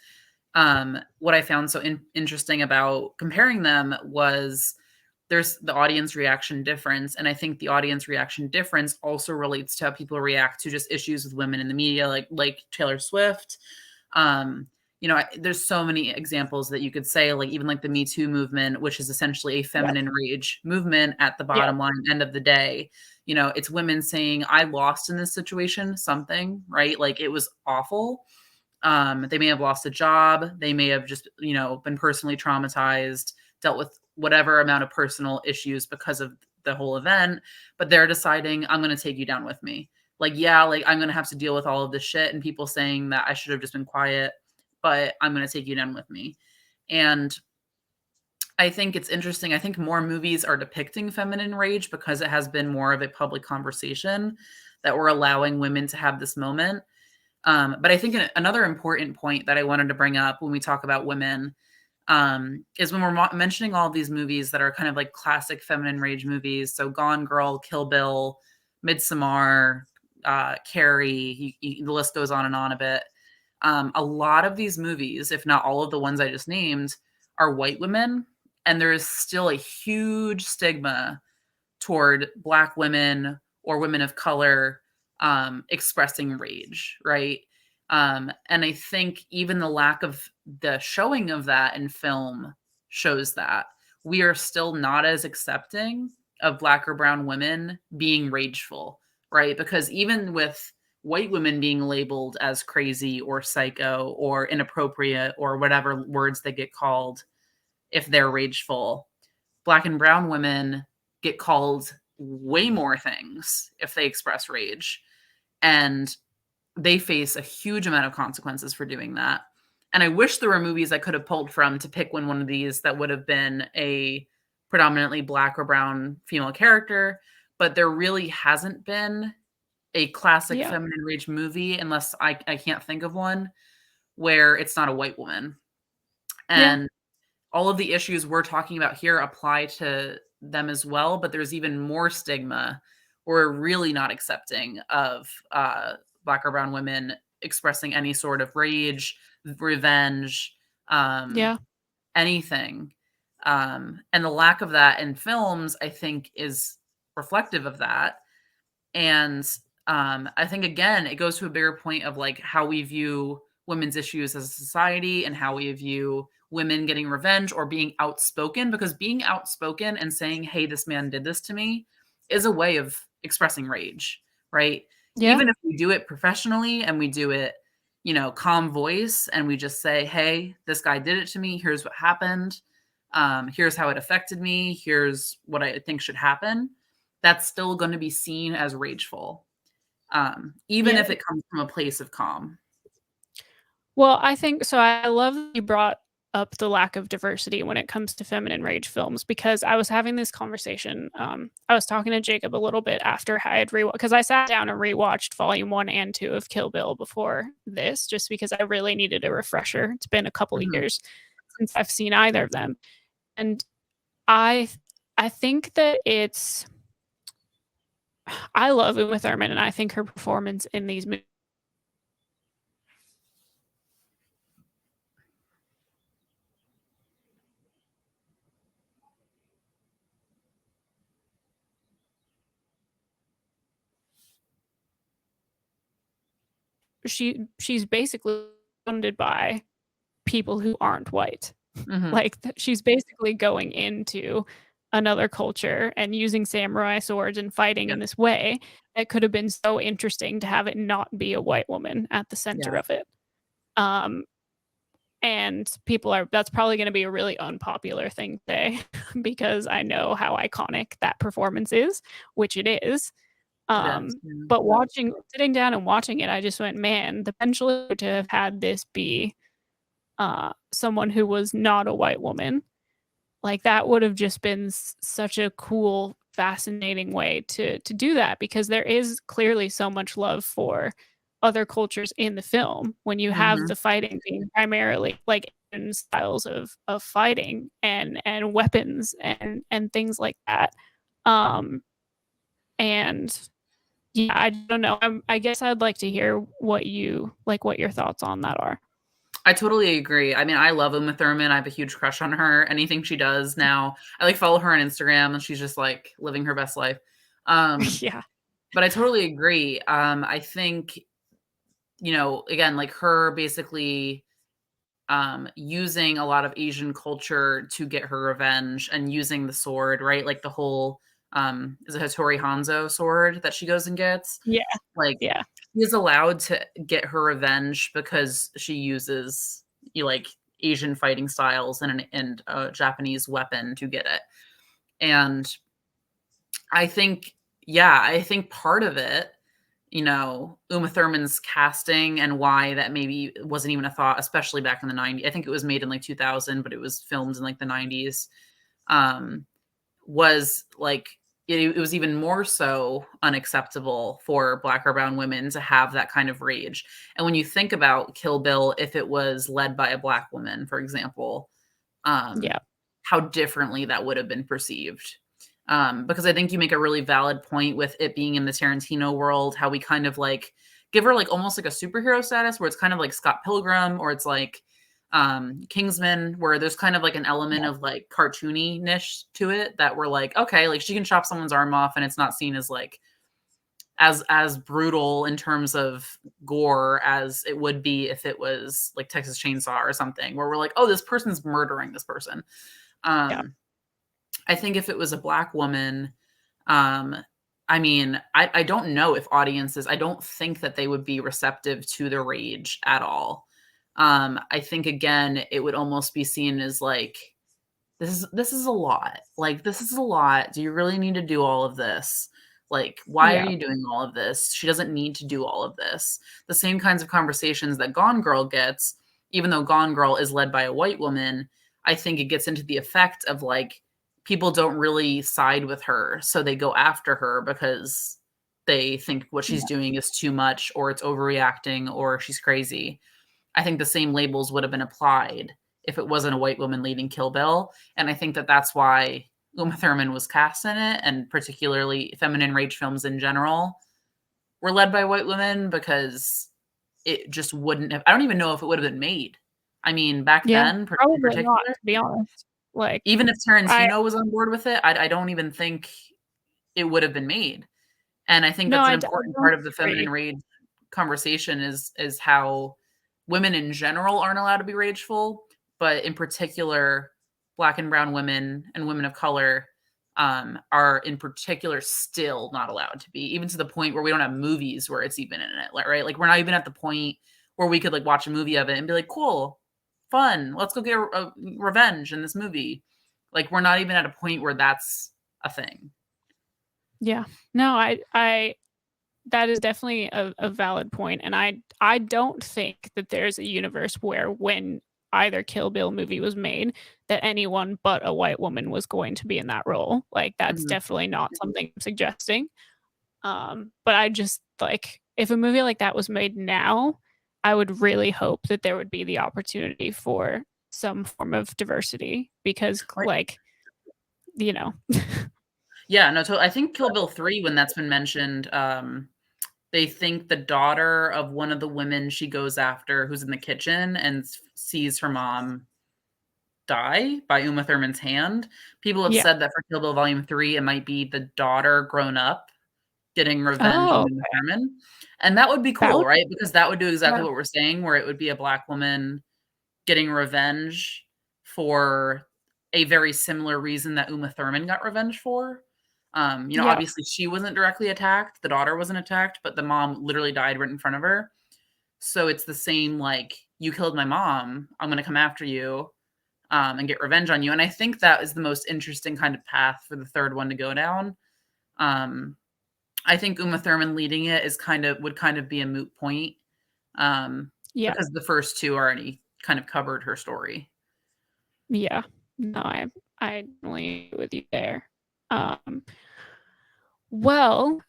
what I found so interesting about comparing them was there's the audience reaction difference. And I think the audience reaction difference also relates to how people react to just issues with women in the media, like Taylor Swift. Um, there's so many examples that you could say, like even like the Me Too movement, which is essentially a Yeah. feminine rage movement at the Yeah. bottom line, end of the day. It's women saying, I lost in this situation, something, right? Like it was awful. They may have lost a job. They may have just, been personally traumatized, dealt with whatever amount of personal issues because of the whole event, but they're deciding, I'm going to take you down with me. Like, yeah, like I'm going to have to deal with all of this shit and people saying that I should have just been quiet, but I'm going to take you down with me. And I think it's interesting. I think more movies are depicting feminine rage because it has been more of a public conversation that we're allowing women to have this moment. But I think another important point that I wanted to bring up when we talk about women is when we're mentioning all of these movies that are kind of like classic feminine rage movies. So Gone Girl, Kill Bill, Midsommar, Carrie, the list goes on and on a bit. A lot of these movies, if not all of the ones I just named, are white women. And there is still a huge stigma toward Black women or women of color expressing rage, right? And I think even the lack of the showing of that in film shows that we are still not as accepting of Black or brown women being rageful, right? Because even with white women being labeled as crazy or psycho or inappropriate or whatever words they get called if they're rageful, Black and brown women get called way more things if they express rage. And they face a huge amount of consequences for doing that. And I wish there were movies I could have pulled from to pick one of these that would have been a predominantly Black or brown female character, but there really hasn't been a classic Yeah. feminine rage movie, unless I can't think of one, where it's not a white woman. Yeah. And all of the issues we're talking about here apply to them as well, but there's even more stigma. We're really not accepting of Black or brown women expressing any sort of rage, revenge, um, Yeah. anything. And the lack of that in films, I think, is reflective of that. And I think again, it goes to a bigger point of like how we view women's issues as a society and how we view women getting revenge or being outspoken, because being outspoken and saying, hey, this man did this to me is a way of expressing rage, right? Yeah. Even if we do it professionally and we do it, calm voice, and we just say, hey, this guy did it to me. Here's what happened. Here's how it affected me. Here's what I think should happen. That's still going to be seen as rageful, even Yeah. if it comes from a place of calm. Well, I think so. I love that you brought up the lack of diversity when it comes to feminine rage films, because I was having this conversation. I was talking to Jacob a little bit after I had rewatched, because I sat down and rewatched volume 1 and 2 of Kill Bill before this, just because I really needed a refresher. It's been a couple of Mhm. years since I've seen either of them, and I I think that I love Uma Thurman, and I think her performance in these movies, she's basically funded by people who aren't white. Mhm. Like, she's basically going into another culture and using samurai swords and fighting Yeah. in this way. It could have been so interesting to have it not be a white woman at the center Yeah. of it. Um, and people are that's probably gonna be a really unpopular thing to say because I know how iconic that performance is, which it is. It is. Yeah. But sitting down and watching it, I just went, "Man, the potential to have had this be, someone who was not a white woman, like, that would have just been such a cool, fascinating way to do that, because there is clearly so much love for other cultures in the film when you have Mhm. the fighting being primarily like Asian styles of fighting and weapons and things like that. Um, and yeah, I don't know. I guess I'd like to hear what your thoughts on that are. I totally agree. I mean, I love Uma Thurman. I have a huge crush on her. Anything she does now, I like follow her on Instagram, and she's just like living her best life. Um, Yeah, but I totally agree. I think, again, like her basically using a lot of Asian culture to get her revenge and using the sword, right? Like the whole is it Hattori Hanzo sword that she goes and gets? yeah, Like yeah, she is allowed to get her revenge because she uses like Asian fighting styles and a Japanese weapon to get it. And I think, yeah, I think part of it, Uma Thurman's casting and why that maybe wasn't even a thought, especially back in the 90s. I think it was made in like 2000, but it was filmed in like the 90s. Um, was like it was even more so unacceptable for Black or brown women to have that kind of rage. And when you think about Kill Bill, if it was led by a Black woman, for example, um, yeah, how differently that would have been perceived. Because I think you make a really valid point with it being in the Tarantino world, how we kind of like give her like almost like a superhero status, where it's kind of like Scott Pilgrim, or it's like Kingsman, where there's kind of like an element yeah, of like cartoony-ish to it, that we're like, okay, like she can chop someone's arm off and it's not seen as like as brutal in terms of gore as it would be if it was like Texas Chainsaw or something, where we're like, oh, this person's murdering this person. yeah, um I think if it was a Black woman, um, I mean, I don't know if audiences, I don't think that they would be receptive to the rage at all. I think again, it would almost be seen as like, this is a lot. Like, this is a lot. Do you really need to do all of this? Like, why are yeah, you doing all of this? She doesn't need to do all of this. The same kinds of conversations that Gone Girl gets, even though Gone Girl is led by a white woman, I think it gets into the effect of like people don't really side with her, so they go after her because they think what she's yeah, doing is too much, or it's overreacting, or she's crazy. I think the same labels would have been applied if it wasn't a white woman leading Kill Bill, and I think that that's why Uma Thurman was cast in it, and particularly feminine rage films in general were led by white women, because it just wouldn't have, I don't even know if it would have been made. I mean, back Yeah, then, in probably not, particular, to be honest. Like, even if I Tarantino was on board with it, I don't even think it would have been made. And I think no, that's an I important don't part of the feminine agree. rage conversation is how women in general aren't allowed to be rageful, but in particular, Black and brown women and women of color, are in particular still not allowed to be, even to the point where we don't have movies where it's even in it, like, right? Like, we're not even at the point where we could, like, watch a movie of it and be like, "Cool, fun, let's go get revenge in this movie." Like, we're not even at a point where that's a thing. Yeah. No, I that is definitely a valid point, and I don't think that there's a universe where when either Kill Bill movie was made that anyone but a white woman was going to be in that role. Like, that's Mhm, definitely not something I'm suggesting. But I just like if a movie like that was made now, I would really hope that there would be the opportunity for some form of diversity because right. like, you know. Yeah, no, I think Kill Bill 3, when that's been mentioned, they think the daughter of one of the women she goes after who's in the kitchen and sees her mom die by Uma Thurman's hand. People have Yeah. said that for Kill Bill Volume 3, it might be the daughter grown up getting revenge on Oh, Uma Thurman. And that would be that cool, would right? Because that would do exactly yeah. what we're saying, where it would be a Black woman getting revenge for a very similar reason that Uma Thurman got revenge for. Yeah. Obviously she wasn't directly attacked, the daughter wasn't attacked, but the mom literally died right in front of her. So it's the same, like, you killed my mom, I'm gonna come after you, and get revenge on you. And I think that is the most interesting kind of path for the third one to go down. Um, I think Uma Thurman leading it is would kind of be a moot point, Yeah. because the first two already kind of covered her story. Yeah. No, I definitely agree with you there. Um, well,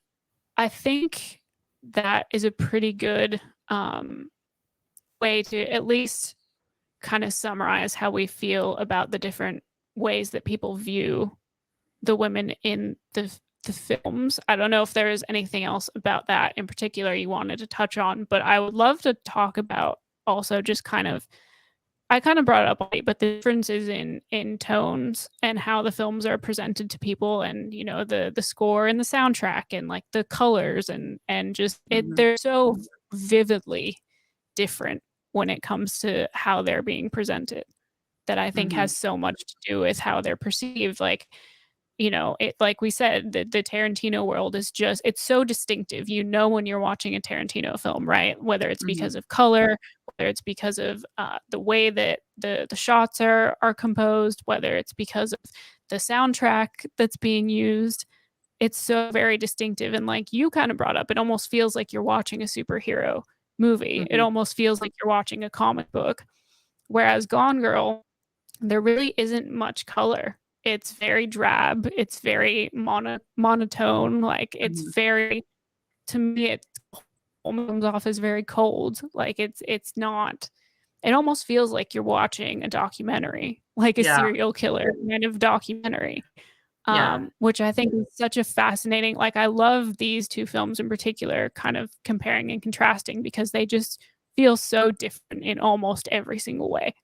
I think that is a pretty good way to at least kind of summarize how we feel about the different ways that people view the women in the films. I don't know if there is anything else about that in particular you wanted to touch on, but I would love to talk about also just kind of I kind of brought it up already, but the differences in tones and how the films are presented to people and the score and the soundtrack and like the colors and just Mhm, they're so vividly different when it comes to how they're being presented that I think has mhm, so much to do with how they're perceived. Like, it like we said, the Tarantino world is just it's so distinctive. You know when you're watching a Tarantino film, right? Whether it's mhm, because of color, whether it's because of the way that the shots are composed, whether it's because of the soundtrack that's being used. It's so very distinctive. And like you kind of brought up, it almost feels like you're watching a superhero movie. It mhm, almost feels like you're watching a comic book. Whereas Gone Girl, there really isn't much color. It's very drab. It's very monotone. Like it's mhm. very to me, it comes off as very cold. Like it's not. It almost feels like you're watching a documentary, like a Yeah, serial killer kind of documentary. yeah. Which I think is such a fascinating. Like I love these two films in particular, kind of comparing and contrasting because they just feel so different in almost every single way.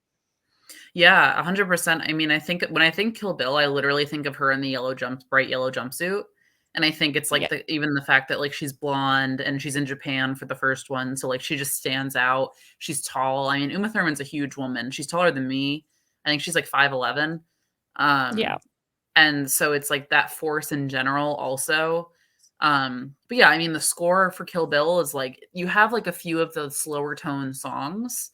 Yeah, 100%. I mean, I think when I think Kill Bill, I literally think of her in the bright yellow jumpsuit, and I think it's, like, Yeah, the fact that, like, she's blonde and she's in Japan for the first one, so, like, she just stands out. She's tall. I mean, Uma Thurman's a huge woman. She's taller than me. I think she's, like, 5'11". yeah, Um, and so it's, like, that force in general also. But yeah, I mean, the score for Kill Bill is, like, you have, like, a few of the slower tone songs,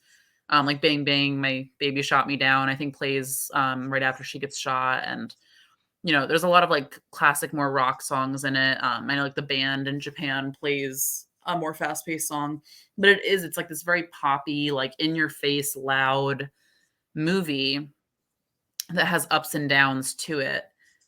like Bang Bang, My Baby Shot Me Down, I think plays right after she gets shot. And, there's a lot of like classic, more rock songs in it. I know like the band in Japan plays a more fast paced song, but it's like this very poppy, like in your face, loud movie that has ups and downs to it.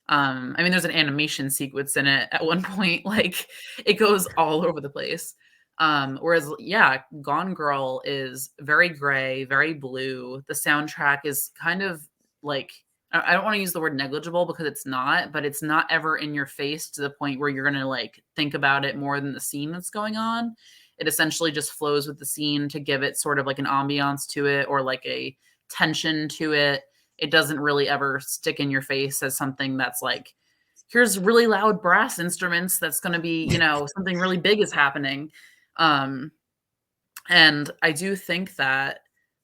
I mean, there's an animation sequence in it at one point, like it goes all over the place. Whereas, yeah, Gone Girl is very gray, very blue. The soundtrack is kind of like I don't want to use the word negligible because it's not, but it's not ever in your face to the point where you're gonna like think about it more than the scene that's going on. It essentially just flows with the scene to give it sort of like an ambiance to it or like a tension to it. It doesn't really ever stick in your face as something that's like, here's really loud brass instruments that's going to be, something really big is happening. Um, and I do think that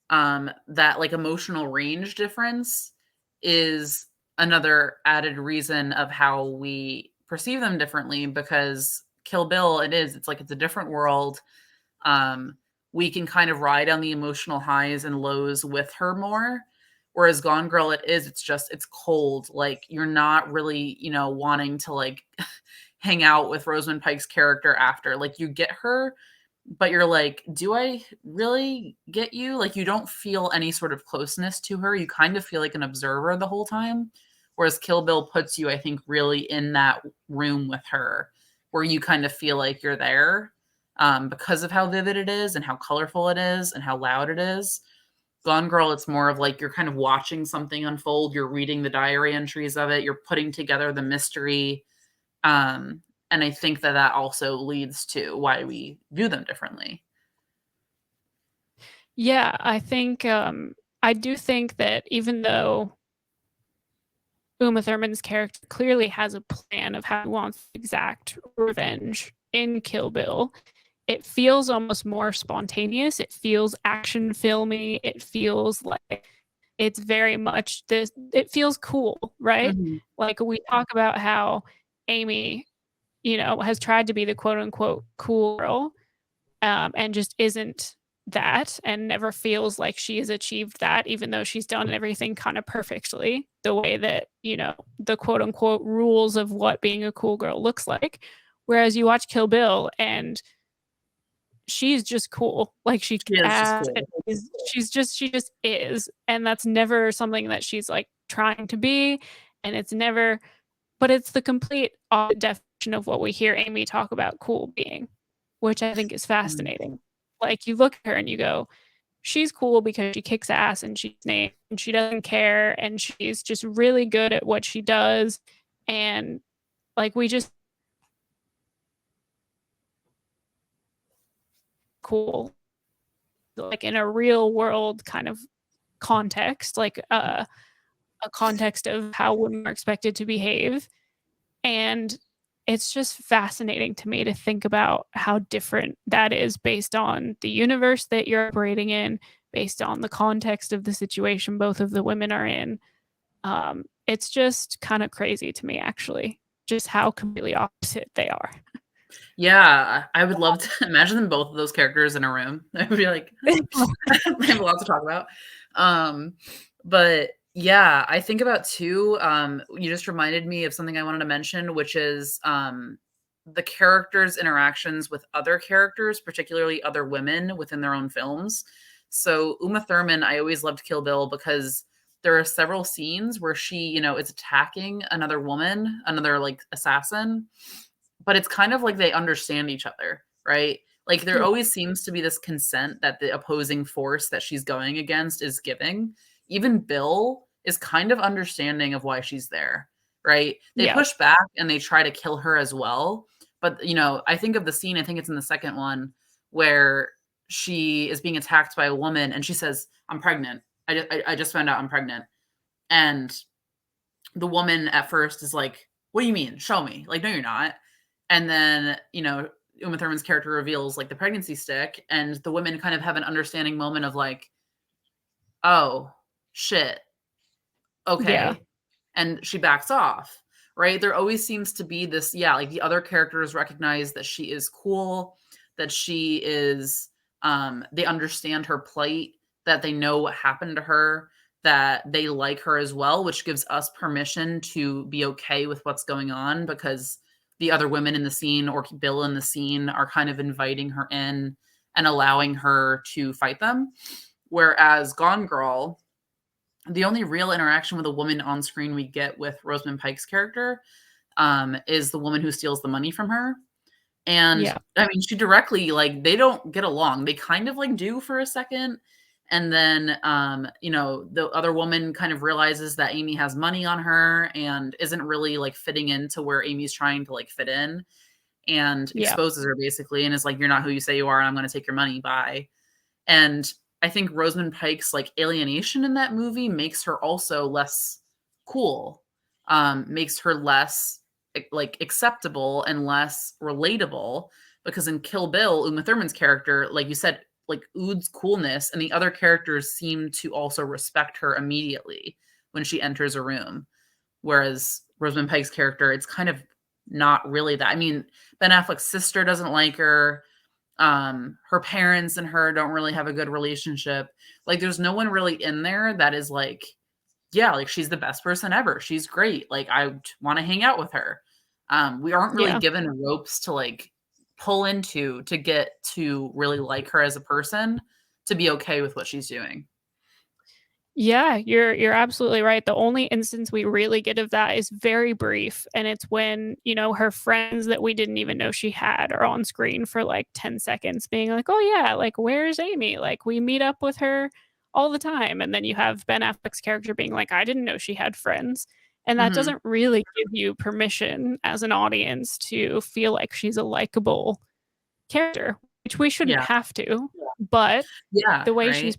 that like emotional range difference is another added reason of how we perceive them differently because Kill Bill, it's like it's a different world. Um, we can kind of ride on the emotional highs and lows with her more. Whereas Gone Girl, it's cold. Like you're not really, wanting to like hang out with Rosamund Pike's character after. Like you get her, but you're like, do I really get you? Like you don't feel any sort of closeness to her. You kind of feel like an observer the whole time. Whereas Kill Bill puts you, I think, really in that room with her where you kind of feel like you're there because of how vivid it is and how colorful it is and how loud it is. Gone Girl, it's more of like you're kind of watching something unfold. You're reading the diary entries of it. You're putting together the mystery. Um, and I think that that also leads to why we view them differently. Yeah, I do think that even though Uma Thurman's character clearly has a plan of how he wants to exact revenge in Kill Bill, it feels almost more spontaneous. It feels action filmy. It feels like it's very much this, it feels cool, right? Mhm. Like we talk about how Amy, has tried to be the quote unquote cool girl, and just isn't that and never feels like she has achieved that, even though she's done everything kind of perfectly the way that, the quote unquote rules of what being a cool girl looks like. Whereas you watch Kill Bill and she's just cool. Like she She is just acts and cool. she just is. And that's never something that she's like trying to be. And it's never, but it's the complete opposite definition of what we hear Amy talk about cool being, which I think is Mhm. fascinating. Like you look at her and you go, she's cool because she kicks ass and she's named and she doesn't care and she's just really good at what she does. And like we just cool, like in a real world kind of context, like a context of how women are expected to behave. And it's just fascinating to me to think about how different that is based on the universe that you're operating in, based on the context of the situation both of the women are in. It's just kind of crazy to me, actually, just how completely opposite they are. Yeah, I would love to imagine them both of those characters in a room. I would be like, they have a lot to talk about. Um, but yeah, I think about too, you just reminded me of something I wanted to mention, which is the characters' interactions with other characters, particularly other women within their own films. So Uma Thurman, I always loved Kill Bill because there are several scenes where she, is attacking another woman, another like assassin, but it's kind of like they understand each other, right? Like there Yeah. always seems to be this consent that the opposing force that she's going against is giving. Even Bill is kind of understanding of why she's there, right? They Yeah. push back and they try to kill her as well. But, I think of the scene, I think it's in the second one, where she is being attacked by a woman and she says, I'm pregnant. I just found out I'm pregnant. And the woman at first is like, what do you mean? Show me. Like, no, you're not. And then, Uma Thurman's character reveals like the pregnancy stick, and the women kind of have an understanding moment of like, oh, shit. Yeah. Okay. And she backs off, right? There always seems to be this, yeah, like the other characters recognize that she is cool, that she is, they understand her plight, that they know what happened to her, that they like her as well, which gives us permission to be okay with what's going on because the other women in the scene or Bill in the scene are kind of inviting her in and allowing her to fight them. Whereas Gone Girl, the only real interaction with a woman on screen we get with Rosamund Pike's character is the woman who steals the money from her. And Yeah. I mean, she directly, like, they don't get along. They kind of like do for a second. And then, the other woman kind of realizes that Amy has money on her and isn't really like fitting into where Amy's trying to like fit in. and Yeah. exposes her basically and is like, you're not who you say you are, and I'm going to take your money. Bye. And I think Rosamund Pike's like alienation in that movie makes her also less cool, makes her less like acceptable and less relatable. Because in Kill Bill, Uma Thurman's character, like you said, like oozes coolness, and the other characters seem to also respect her immediately when she enters a room. Whereas Rosamund Pike's character, it's kind of not really that. I mean, Ben Affleck's sister doesn't like her. Her parents and her don't really have a good relationship. Like there's no one really in there that is like, yeah, like she's the best person ever. She's great. Like I want to hang out with her. We aren't really Yeah. given ropes to like pull into to get to really like her as a person, to be okay with what she's doing. Yeah, you're absolutely right. The only instance we really get of that is very brief, and it's when, her friends that we didn't even know she had are on screen for like 10 seconds being like, "Oh yeah, like where's Amy? Like we meet up with her all the time." And then you have Ben Affleck's character being like, "I didn't know she had friends." And that Mhm. doesn't really give you permission as an audience to feel like she's a likable character, which we shouldn't Yeah. have to. But Yeah, the way right? she's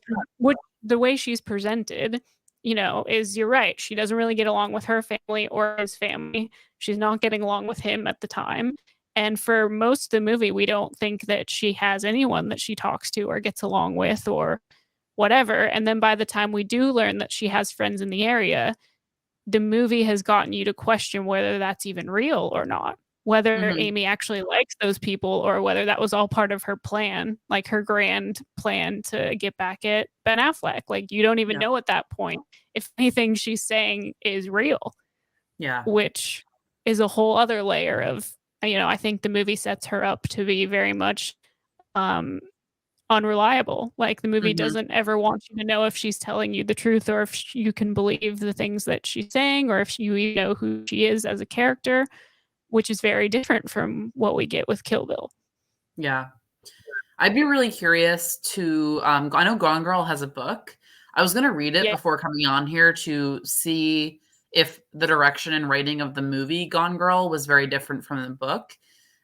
the way she's presented, is you're right. She doesn't really get along with her family or his family. She's not getting along with him at the time. And for most of the movie, we don't think that she has anyone that she talks to or gets along with or whatever. And then by the time we do learn that she has friends in the area, the movie has gotten you to question whether that's even real or not. Whether Mhm. Amy actually likes those people or whether that was all part of her plan, like her grand plan to get back at Ben Affleck. Like, you don't even Yeah. know at that point if anything she's saying is real, Yeah. which is a whole other layer of, I think the movie sets her up to be very much um, unreliable. Like the movie Mhm. doesn't ever want you to know if she's telling you the truth or if you can believe the things that she's saying or if you even know who she is as a character, which is very different from what we get with Kill Bill. Yeah. I'd be really curious to I know Gone Girl has a book. I was gonna read it Yeah. before coming on here to see if the direction and writing of the movie Gone Girl was very different from the book.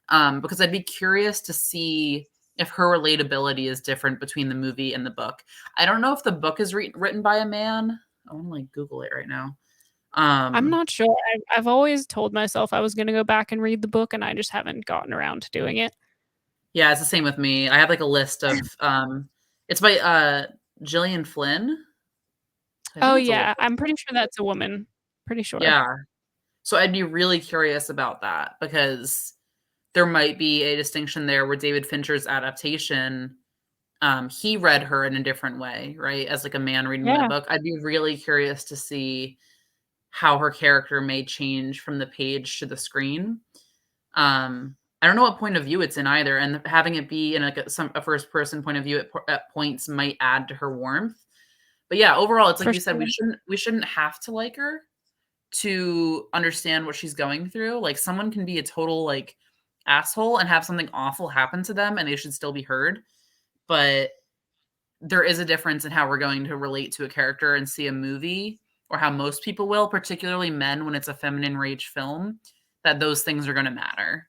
Because I'd be curious to see if her relatability is different between the movie and the book. I don't know if the book is written by a man. I want to like Google it right now. I'm Um, not sure. I've always told myself I was going to go back and read the book, and I just haven't gotten around to doing it. yeah, it's the same with me. I have like a list of it's by Gillian Flynn. I Oh, think it's a yeah. woman. I'm pretty sure that's a woman. Pretty sure. Yeah. So I'd be really curious about that because there might be a distinction there where David Fincher's adaptation, he read her in a different way, right? As like a man reading the Yeah, book. I'd be really curious to see how her character may change from the page to the screen. I don't know what point of view it's in either, and having it be in like a first person point of view at points might add to her warmth. But yeah, overall, it's like for you said, sure. we shouldn't have to like her to understand what she's going through. Like someone can be a total like asshole and have something awful happen to them, and they should still be heard. But there is a difference in how we're going to relate to a character and see a movie, or how most people will, particularly men when it's a feminine rage film, that those things are going to matter.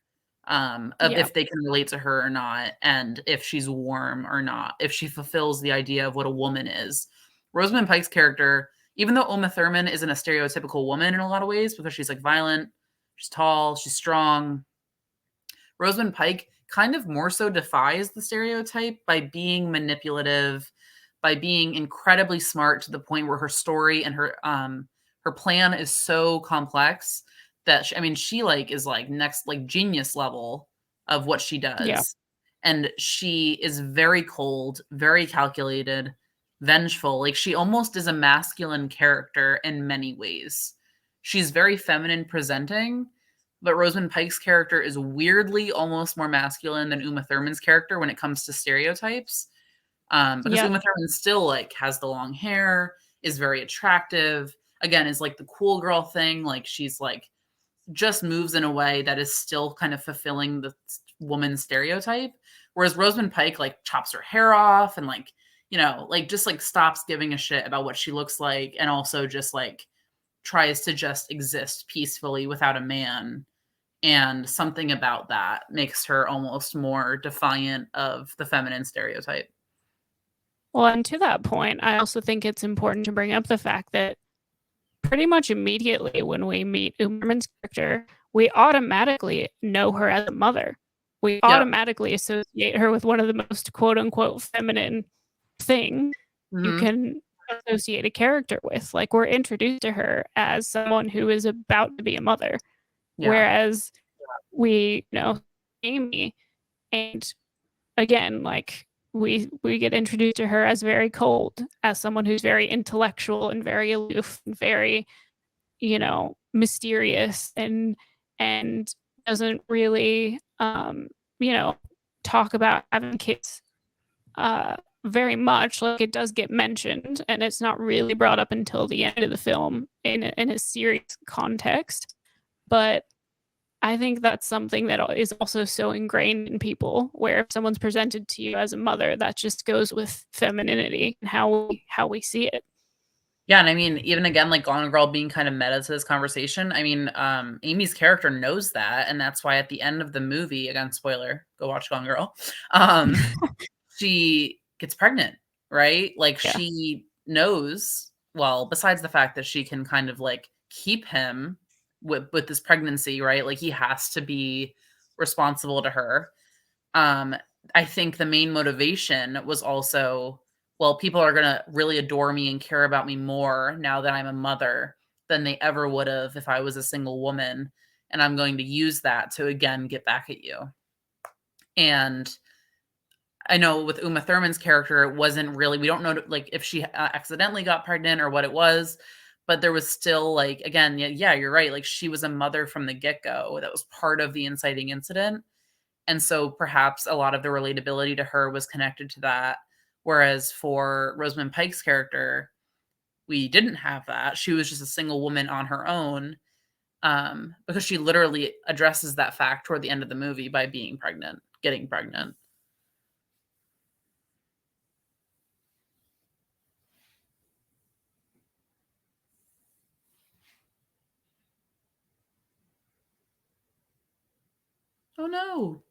Of Yeah. if they can relate to her or not, and if she's warm or not, if she fulfills the idea of what a woman is. Rosamund Pike's character, even though Uma Thurman isn't a stereotypical woman in a lot of ways because she's like violent, she's tall, she's strong, Rosamund Pike kind of more so defies the stereotype by being manipulative, by being incredibly smart to the point where her story and her plan is so complex that she like is like next like genius level of what she Yeah. does. And she is very cold, very calculated, vengeful. Like she almost is a masculine character in many ways. She's very feminine presenting, but Rosamund Pike's character is weirdly almost more masculine than Uma Thurman's character when it comes to stereotypes. Because Yeah. Uma Thurman still like has the long hair, is very attractive. Again, is like the cool girl thing. Like she's like just moves in a way that is still kind of fulfilling the woman stereotype. Whereas Rosamund Pike like chops her hair off and like, like just like stops giving a shit about what she looks like, and also just like tries to just exist peacefully without a man And something about that makes her almost more defiant of the feminine stereotype. Well, and to that point, I also think it's important to bring up the fact that pretty much immediately when we meet Uma Thurman's character, we automatically know her as a mother. We Yep. automatically associate her with one of the most quote unquote feminine things you Mhm. can associate a character with. Like we're introduced to her as someone who is about to be a mother. Yeah. Whereas we, Amy, and again, like we get introduced to her as very cold, as someone who's very intellectual and very aloof and very, mysterious and doesn't really you know, talk about having kids uh very much. Like it does get mentioned and it's not really brought up until the end of the film in a serious context. But I think that's something that is also so ingrained in people, where if someone's presented to you as a mother, that just goes with femininity and how we see it. Yeah, and I mean, even again, like Gone Girl being kind of meta to this conversation. I mean, Amy's character knows that, and that's why at the end of the movie, again, spoiler, go watch Gone Girl. Um, she gets pregnant, right? Like Yeah. she knows, well, besides the fact that she can kind of like keep him with this pregnancy, right? Like he has to be responsible to her. Um, I think the main motivation was also, well, people are gonna really adore me and care about me more now that I'm a mother than they ever would have if I was a single woman. And I'm going to use that to again get back at you. And I know with Uma Thurman's character, it wasn't really, we don't know like if she accidentally got pregnant or what it was, but there was still like, again, yeah, you're right. Like she was a mother from the get go. That was part of the inciting incident. And so perhaps a lot of the relatability to her was connected to that. Whereas for Rosamund Pike's character, we didn't have that. She was just a single woman on her own, because she literally addresses that fact toward the end of the movie by being pregnant, getting pregnant. Oh no.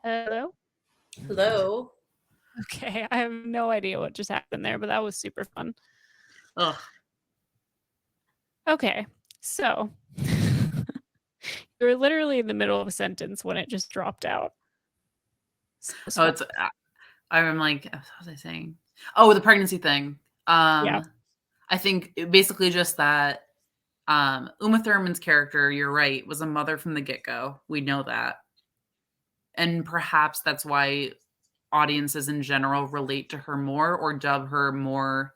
Hello? Hello. Okay, I have no idea what just happened there, but that was super fun. Ugh. Okay, so you were literally in the middle of a sentence when it just dropped out. So it's Oh, fun. it's I'm like, what was I saying? Oh, the pregnancy thing. Yeah, I think basically just that Uma Thurman's character, you're right, was a mother from the get-go. We know that. And perhaps that's why audiences in general relate to her more or dub her more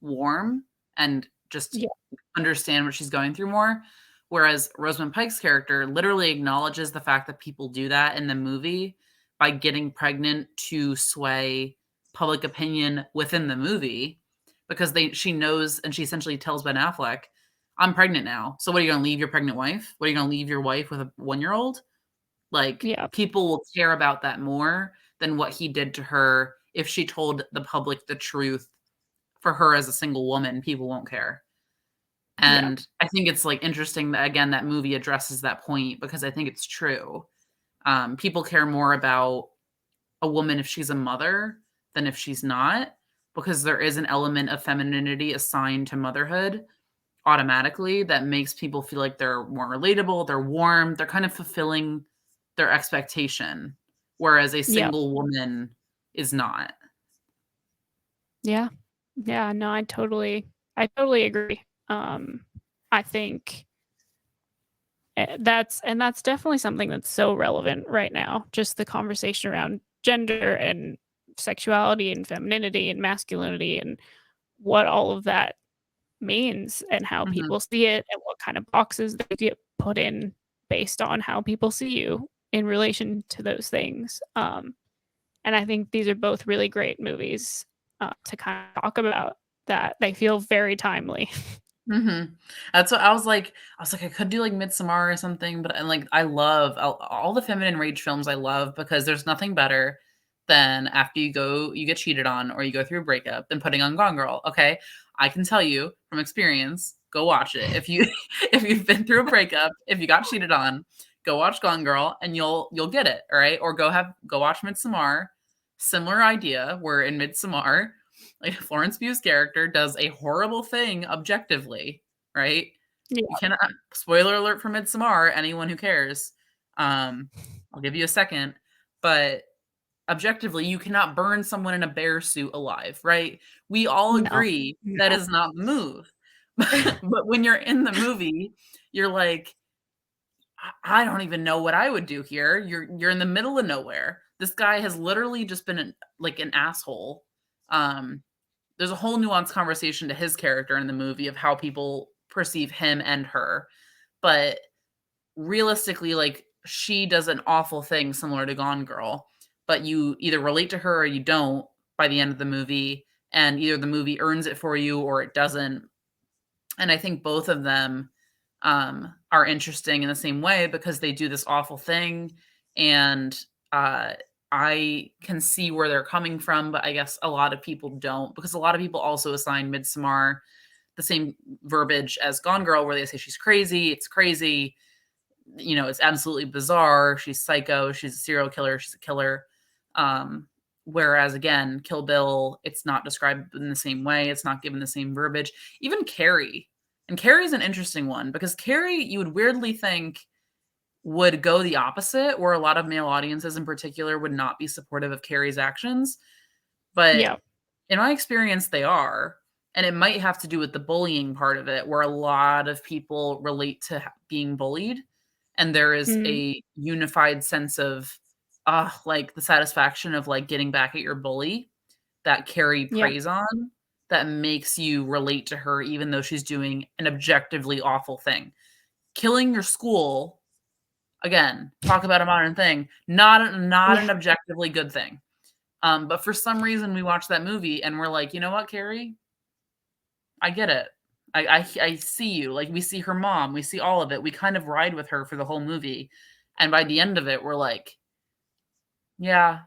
warm and just yeah, understand what she's going through more. Whereas Rosamund Pike's character literally acknowledges the fact that people do that in the movie by getting pregnant to sway public opinion within the movie because she knows and she essentially tells Ben Affleck, I'm pregnant now. So what are you going to leave your pregnant wife? What are you going to leave your wife with a 1-year-old? Like, yeah, people will care about that more than what he did to her. If she told the public the truth for her as a single woman, people won't care. yeah, And I think it's, like, interesting that, again, that movie addresses that point because I think it's true. People care more about a woman if she's a mother than if she's not, because there is an element of femininity assigned to motherhood automatically that makes people feel like they're more relatable, they're warm, they're kind of fulfilling their expectation, whereas a yeah, single woman is not. yeah, yeah. No, I totally agree. I think that's definitely something that's so relevant right now. Just the conversation around gender and sexuality and femininity and masculinity and what all of that means and how Mhm, people see it and what kind of boxes they get put in based on how people see you in relation to those things. And I think these are both really great movies to kind of talk about that. They feel very timely. mhm. That's what I was like, I could do, like, Midsommar or something, but and, like, I love all the feminine rage films I love because there's nothing better than after you get cheated on or you go through a breakup than putting on Gone Girl, okay? I can tell you from experience, go watch it. If you if you've been through a breakup, if you got cheated on, go watch Gone Girl and you'll get it, all right? Or go watch Midsommar. Similar idea where in Midsommar, like Florence Pugh's character does a horrible thing objectively, right? You Yeah, cannot spoiler alert for Midsommar, anyone who cares. Um, I'll give you a second, but objectively, you cannot burn someone in a bear suit alive, right? We all no, agree that no. is not the move. But when you're in the movie, you're like, I don't even know what I would do here. You're in the middle of nowhere. This guy has literally just been like an asshole. Um, there's a whole nuanced conversation to his character in the movie of how people perceive him and her. But realistically, like, she does an awful thing similar to Gone Girl, but you either relate to her or you don't by the end of the movie, and either the movie earns it for you or it doesn't. And I think both of them are interesting in the same way because they do this awful thing, and uh, I can see where they're coming from, but I guess a lot of people don't because a lot of people also assign Midsommar the same verbiage as Gone Girl, where they say she's crazy, it's crazy, it's absolutely bizarre. She's psycho. She's a serial killer. She's a killer. Um, Whereas again, Kill Bill, it's not described in the same way. It's not given the same verbiage. Even Carrie, and Carrie's an interesting one because Carrie, you would weirdly think would go the opposite, where a lot of male audiences in particular would not be supportive of Carrie's actions. But Yeah. in my experience, they are. And it might have to do with the bullying part of it, where a lot of people relate to being bullied. And there is Mm, a unified sense of, like the satisfaction of like getting back at your bully that Carrie yeah. preys on that makes you relate to her, even though she's doing an objectively awful thing. Killing your school, again, talk about a modern thing, not Yeah. an objectively good thing. But for some reason, we watch that movie and we're like, you know what, Carrie? I get it. I see you. Like we see her mom, we see all of it. We kind of ride with her for the whole movie, and by the end of it, we're like, yeah,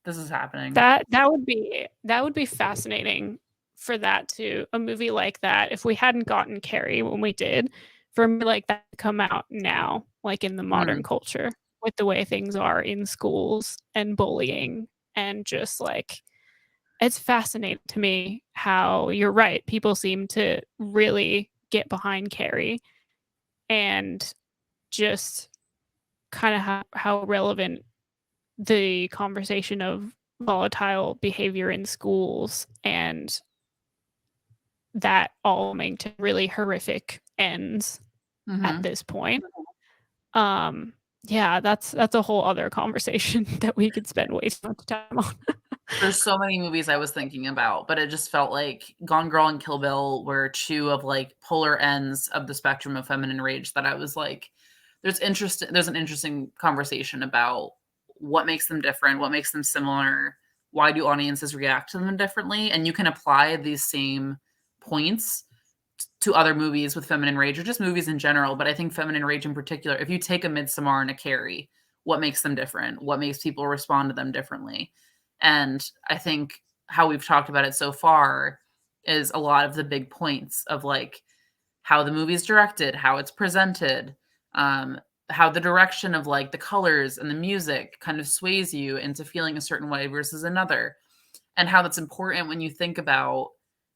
this is happening. That would be fascinating for that to a movie like that if we hadn't gotten Carrie when we did, for me like that to come out now, like in the modern Mm, culture. with the way things are in schools and bullying and just like it's fascinating to me how you're right. People seem to really get behind Carrie and just kind of how relevant the conversation of volatile behavior in schools and that all coming to really horrific ends at Mhm. this point. Um, yeah, that's a whole other conversation that we could spend way too much time on. There's so many movies I was thinking about, but it just felt like Gone Girl and Kill Bill were 2 of, like, polar ends of the spectrum of feminine rage that I was like, there's an interesting conversation about what makes them different, what makes them similar, why do audiences react to them differently, and you can apply these same points to other movies with feminine rage or just movies in general, but I think feminine rage in particular, if you take a Midsommar and a Carrie, what makes them different? What makes people respond to them differently? And I think how we've talked about it so far is a lot of the big points of like how the movie's directed, how it's presented, um, how the direction of like the colors and the music kind of sways you into feeling a certain way versus another, and how that's important when you think about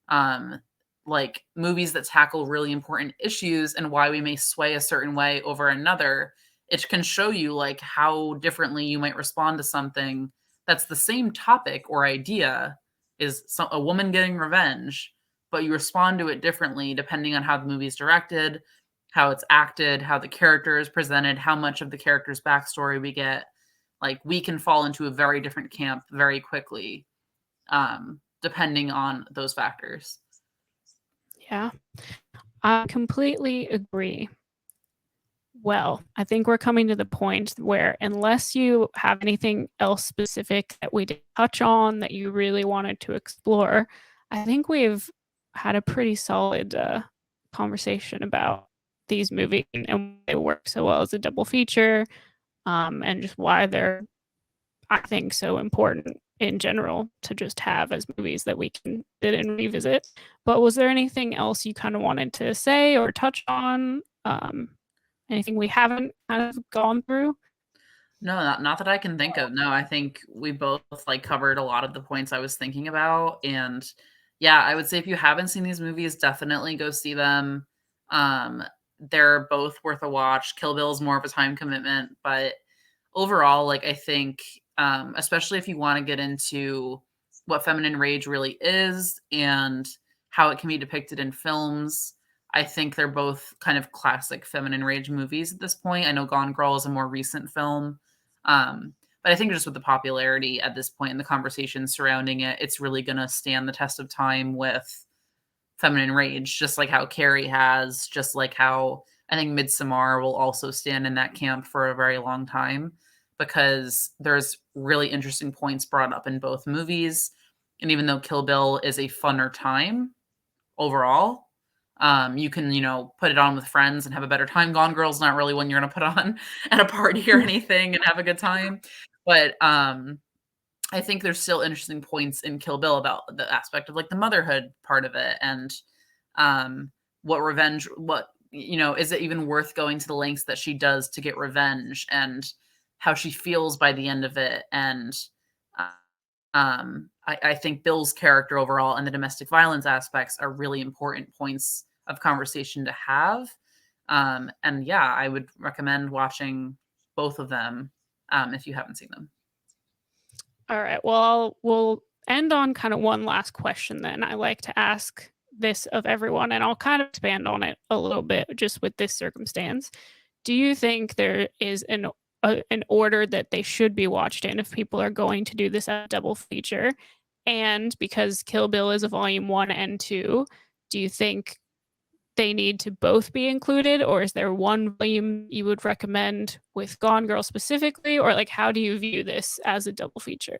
um, like movies that tackle really important issues and why we may sway a certain way over another. It can show you like how differently you might respond to something that's the same topic or idea, is a woman getting revenge, but you respond to it differently depending on how the movie's directed, how it's acted, how the character is presented, how much of the character's backstory we get. Like we can fall into a very different camp very quickly, depending on those factors. Yeah, I completely agree. Well, I think we're coming to the point where, unless you have anything else specific that we didn't touch on that you really wanted to explore, I think we've had a pretty solid conversation about these movies and why they work so well as a double feature, and just why they're, I think, so important in general to just have as movies that we can sit and revisit. But was there anything else you kind of wanted to say or touch on? Anything we haven't kind of gone through? No, not that I can think of. No, I think we both like covered a lot of the points I was thinking about. And yeah, I would say if you haven't seen these movies, definitely go see them. Um, they're both worth a watch. Kill Bill is more of a time commitment, but overall, like I think, especially if you want to get into what feminine rage really is and how it can be depicted in films, I think they're both kind of classic feminine rage movies at this point. I know Gone Girl is a more recent film, but I think just with the popularity at this point and the conversation surrounding it, it's really going to stand the test of time with feminine rage, just like how Carrie has, just like how I think Midsommar will also stand in that camp for a very long time, because there's really interesting points brought up in both movies. And even though Kill Bill is a funner time overall, you can, put it on with friends and have a better time. Gone Girl's not really one you're going to put on at a party or anything and have a good time. But I think there's still interesting points in Kill Bill about the aspect of like the motherhood part of it, and um what revenge, what, is it even worth going to the lengths that she does to get revenge, and how she feels by the end of it. And uh, I think Bill's character overall and the domestic violence aspects are really important points of conversation to have. And yeah, I would recommend watching both of them if you haven't seen them. All right. Well, we'll end on kind of one last question then. I like to ask this of everyone, and I'll kind of expand on it a little bit just with this circumstance. Do you think there is an order that they should be watched in if people are going to do this as a double feature? And because Kill Bill is a volume 1 and 2, do you think they need to both be included, or is there one volume you would recommend with Gone Girl specifically, or like how do you view this as a double feature?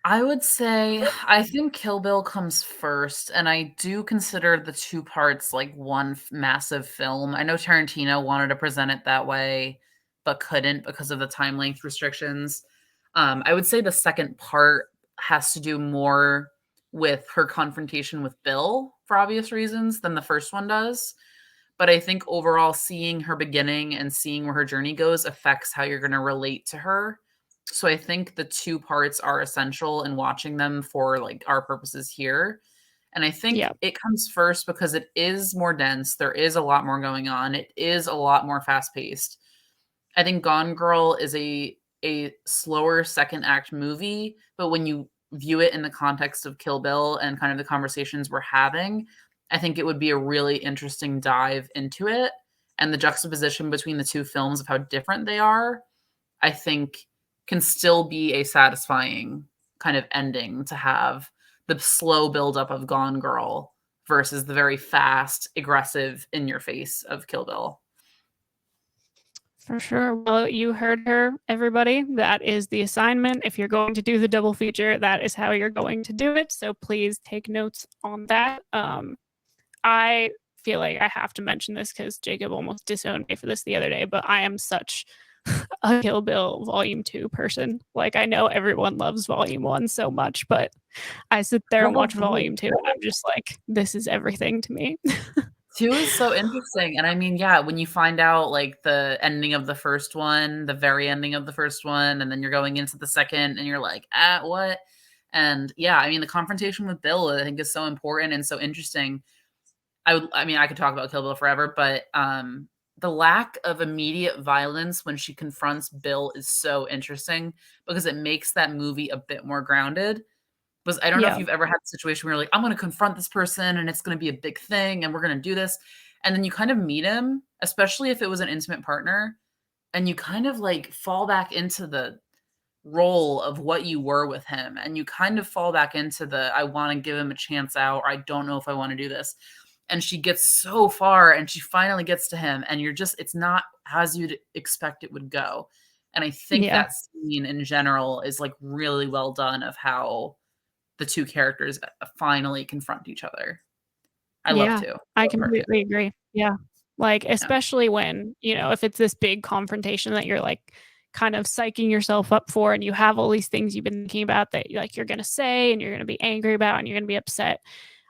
I would say I think Kill Bill comes first, and I do consider the 2 parts like one massive film. I know Tarantino wanted to present it that way, but couldn't because of the time length restrictions. I would say the second part has to do more with her confrontation with Bill for obvious reasons than the first one does. But I think overall seeing her beginning and seeing where her journey goes affects how you're going to relate to her. So I think the two parts are essential in watching them for like our purposes here. And I think Yeah. it comes first because it is more dense. There is a lot more going on. It is a lot more fast paced. I think Gone Girl is a slower second act movie, but when you view it in the context of Kill Bill and kind of the conversations we're having, I think it would be a really interesting dive into it. And the juxtaposition between the two films of how different they are, I think can still be a satisfying kind of ending to have the slow buildup of Gone Girl versus the very fast, aggressive, in your face of Kill Bill. For sure. Well, you heard her, everybody. That is the assignment. If you're going to do the double feature, that is how you're going to do it. So please take notes on that. I feel like I have to mention this because Jacob almost disowned me for this the other day, but I am such a Kill Bill Volume 2 person. Like, I know everyone loves Volume 1 so much, but I sit there I and love watch both. Volume 2 and I'm just like, this is everything to me. 2 is so interesting, and I mean, yeah, when you find out, like, the ending of the first one, the very ending of the first one, and then you're going into the second, and you're like, "Ah, what?" And, yeah, I mean, the confrontation with Bill, I think, is so important and so interesting. I mean, I could talk about Kill Bill forever, but, the lack of immediate violence when she confronts Bill is so interesting because it makes that movie a bit more grounded. Was I don't know if Yeah. you've ever had a situation where you're like, "I'm gonna confront this person, and it's gonna be a big thing, and we're gonna do this," and then you kind of meet him, especially if it was an intimate partner, and you kind of, like, fall back into the role of what you were with him, and you kind of fall back into the, "I wanna give him a chance out," or, "I don't know if I wanna do this," and she gets so far, and she finally gets to him, and you're just it's not as you'd expect it would go, and I think Yeah. that scene in general is, like, really well done of how the 2 characters finally confront each other. I love Yeah, 2. I Love part 2. completely agree. Yeah. Like, Yeah. especially when, if it's this big confrontation that you're, like, kind of psyching yourself up for and you have all these things you've been thinking about that, like, you're gonna say and you're gonna be angry about and you're gonna be upset.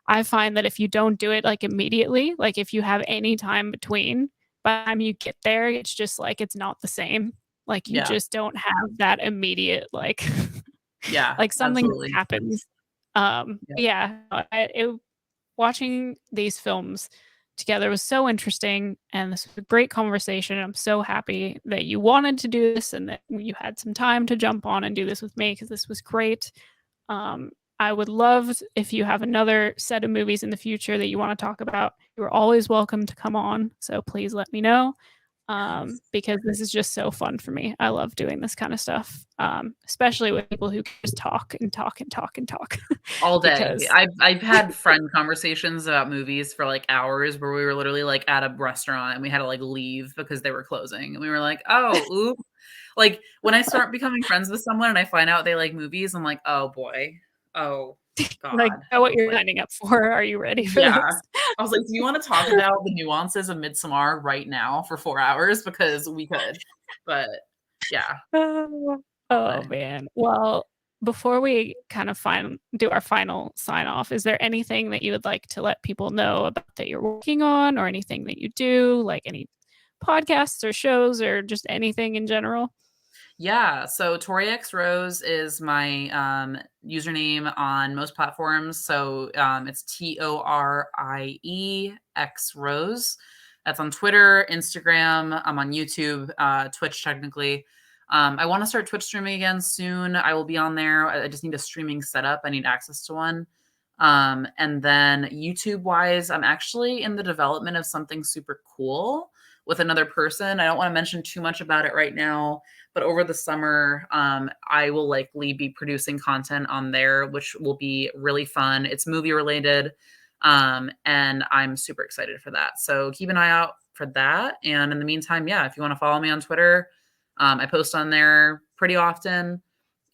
I find that if you don't do it, like, immediately, like, if you have any time between, by the time you get there, it's just, like, it's not the same. Like, you Yeah. just don't have that immediate, like Yeah, like, something absolutely. happens. Yeah. Yeah, watching these films together was so interesting, and this was a great conversation. I'm so happy that you wanted to do this and that you had some time to jump on and do this with me because this was great. Um, I would love if you have another set of movies in the future that you want to talk about. You're always welcome to come on, so please let me know Yes. because this is just so fun for me. I love doing this kind of stuff, especially with people who can just talk and talk and talk and talk All day. because I've had friend conversations about movies for, like, hours where we were literally, like, at a restaurant and we had to, like, leave because they were closing, and we were like, "Oh, oop." Like, when I start becoming friends with someone and I find out they like movies, I'm like, "Oh, boy. Oh, like, god." know what you're Like signing up for. Are you ready for yeah. this? I was like, "Do you wanna talk about the nuances of Midsommar right now for 4 hours? Because we could." But yeah, Oh, all oh, day. man. Well, before we kind of do our final sign off, is there anything that you would like to let people know about that you're working on or anything that you do, like any podcasts or shows or just anything in general? Yeah, so Tori X Rose is my username on most platforms. So it's TORIE X Rose. That's on Twitter, Instagram. I'm on YouTube, Twitch technically. I want to start Twitch streaming again soon. I will be on there. I just need a streaming setup. I need access to one. And then YouTube wise, I'm actually in the development of something super cool with another person. I don't want to mention too much about it right now, but over the summer, I will likely be producing content on there, which will be really fun. It's movie related, and I'm super excited for that. So keep an eye out for that. And in the meantime, yeah, if you want to follow me on Twitter, I post on there pretty often.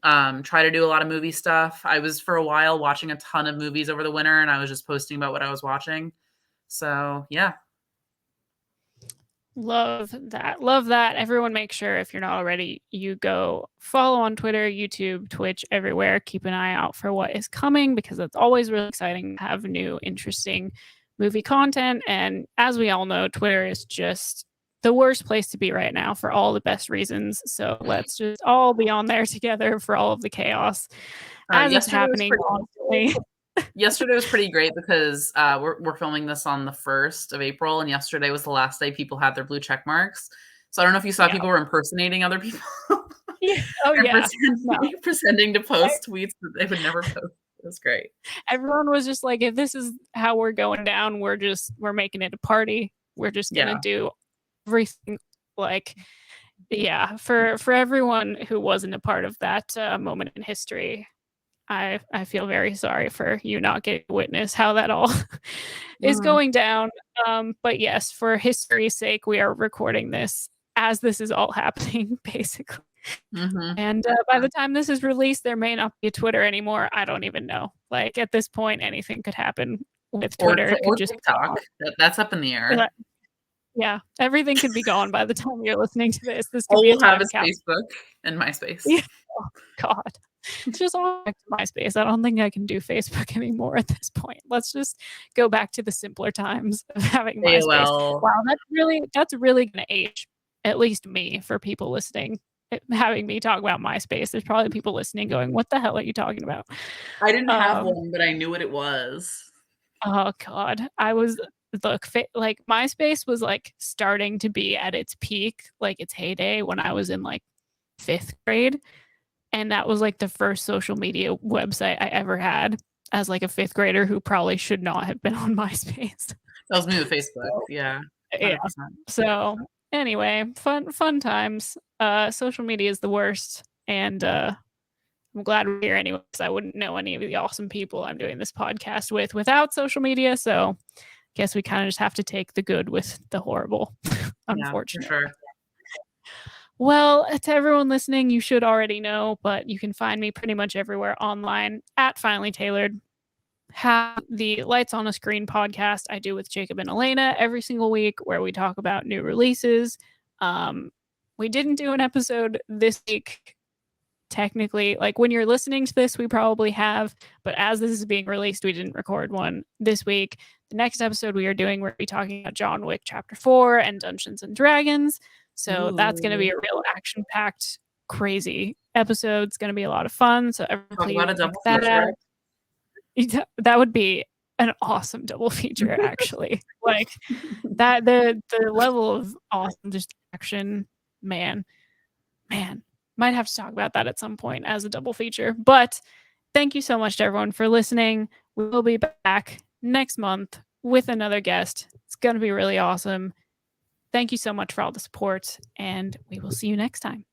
Try to do a lot of movie stuff. I was for a while watching a ton of movies over the winter, and I was just posting about what I was watching. So yeah, Love that. Love that. Everyone make sure if you're not already, you go follow on Twitter, YouTube, Twitch, everywhere. Keep an eye out for what is coming because it's always really exciting to have new, interesting movie content. And as we all know, Twitter is just the worst place to be right now for all the best reasons. So let's just all be on there together for all of the chaos as it's Yesterday was happening pretty constantly. Yesterday was pretty great because we're filming this on the 1st of April, and yesterday was the last day people had their blue check marks. So I don't know if you saw Yeah. people were impersonating other people Yeah. Oh and yeah. No. pretending to post tweets that they would never post. It was great. Everyone was just like, if this is how we're going down, we're making it a party. We're just gonna Yeah. do everything. Like, yeah, for everyone who wasn't a part of that moment in history, I feel very sorry for you not getting to witness how that all is Mhm. going down. But yes, for history's sake, we are recording this as this is all happening, basically. Mhm. And by the time this is released, there may not be a Twitter anymore. I don't even know. Like at this point, anything could happen with Twitter. It could Or just be TikTok. That's up in the gone. air. Yeah, everything could be gone by the time you're listening to this. This could All be a we'll have time is capsule. Facebook and MySpace. Yeah. Oh, God. Just all back to MySpace. I don't think I can do Facebook anymore at this point. Let's just go back to the simpler times of having MySpace. AOL. Wow, that's really gonna age, at least me, for people listening. Having me talk about MySpace, there's probably people listening going, "What the hell are you talking about?" I didn't have Um, one, but I knew what it was. oh God, like MySpace was like starting to be at its peak, like its heyday when I was in like 5th grade. And that was like the first social media website I ever had as like a 5th grader who probably should not have been on MySpace. That was me with Facebook. So, Yeah. yeah. 100%. So anyway, fun times. Social media is the worst. And I'm glad we're here anyway, because I wouldn't know any of the awesome people I'm doing this podcast with without social media. So guess we kind of just have to take the good with the horrible, Yeah, for unfortunately. sure. Well, to everyone listening, you should already know, but you can find me pretty much everywhere online at Finally Tailored. Have the Lights on a Screen podcast I do with Jacob and Elena every single week where we talk about new releases. We didn't do an episode this week, technically. Like when you're listening to this, we probably have, but as this is being released, we didn't record one this week. The next episode we are doing, we're talking about John Wick Chapter 4 and Dungeons and Dragons. So that's going to be Ooh. a real action packed, crazy episode. It's going to be a lot of fun. So everyone Talk please about a check double that feature. out. That would be an awesome double feature, actually. Like that, the level of awesome just action, man, might have to talk about that at some point as a double feature. But thank you so much to everyone for listening. We will be back next month with another guest. It's going to be really awesome. Thank you so much for all the support, and we will see you next time.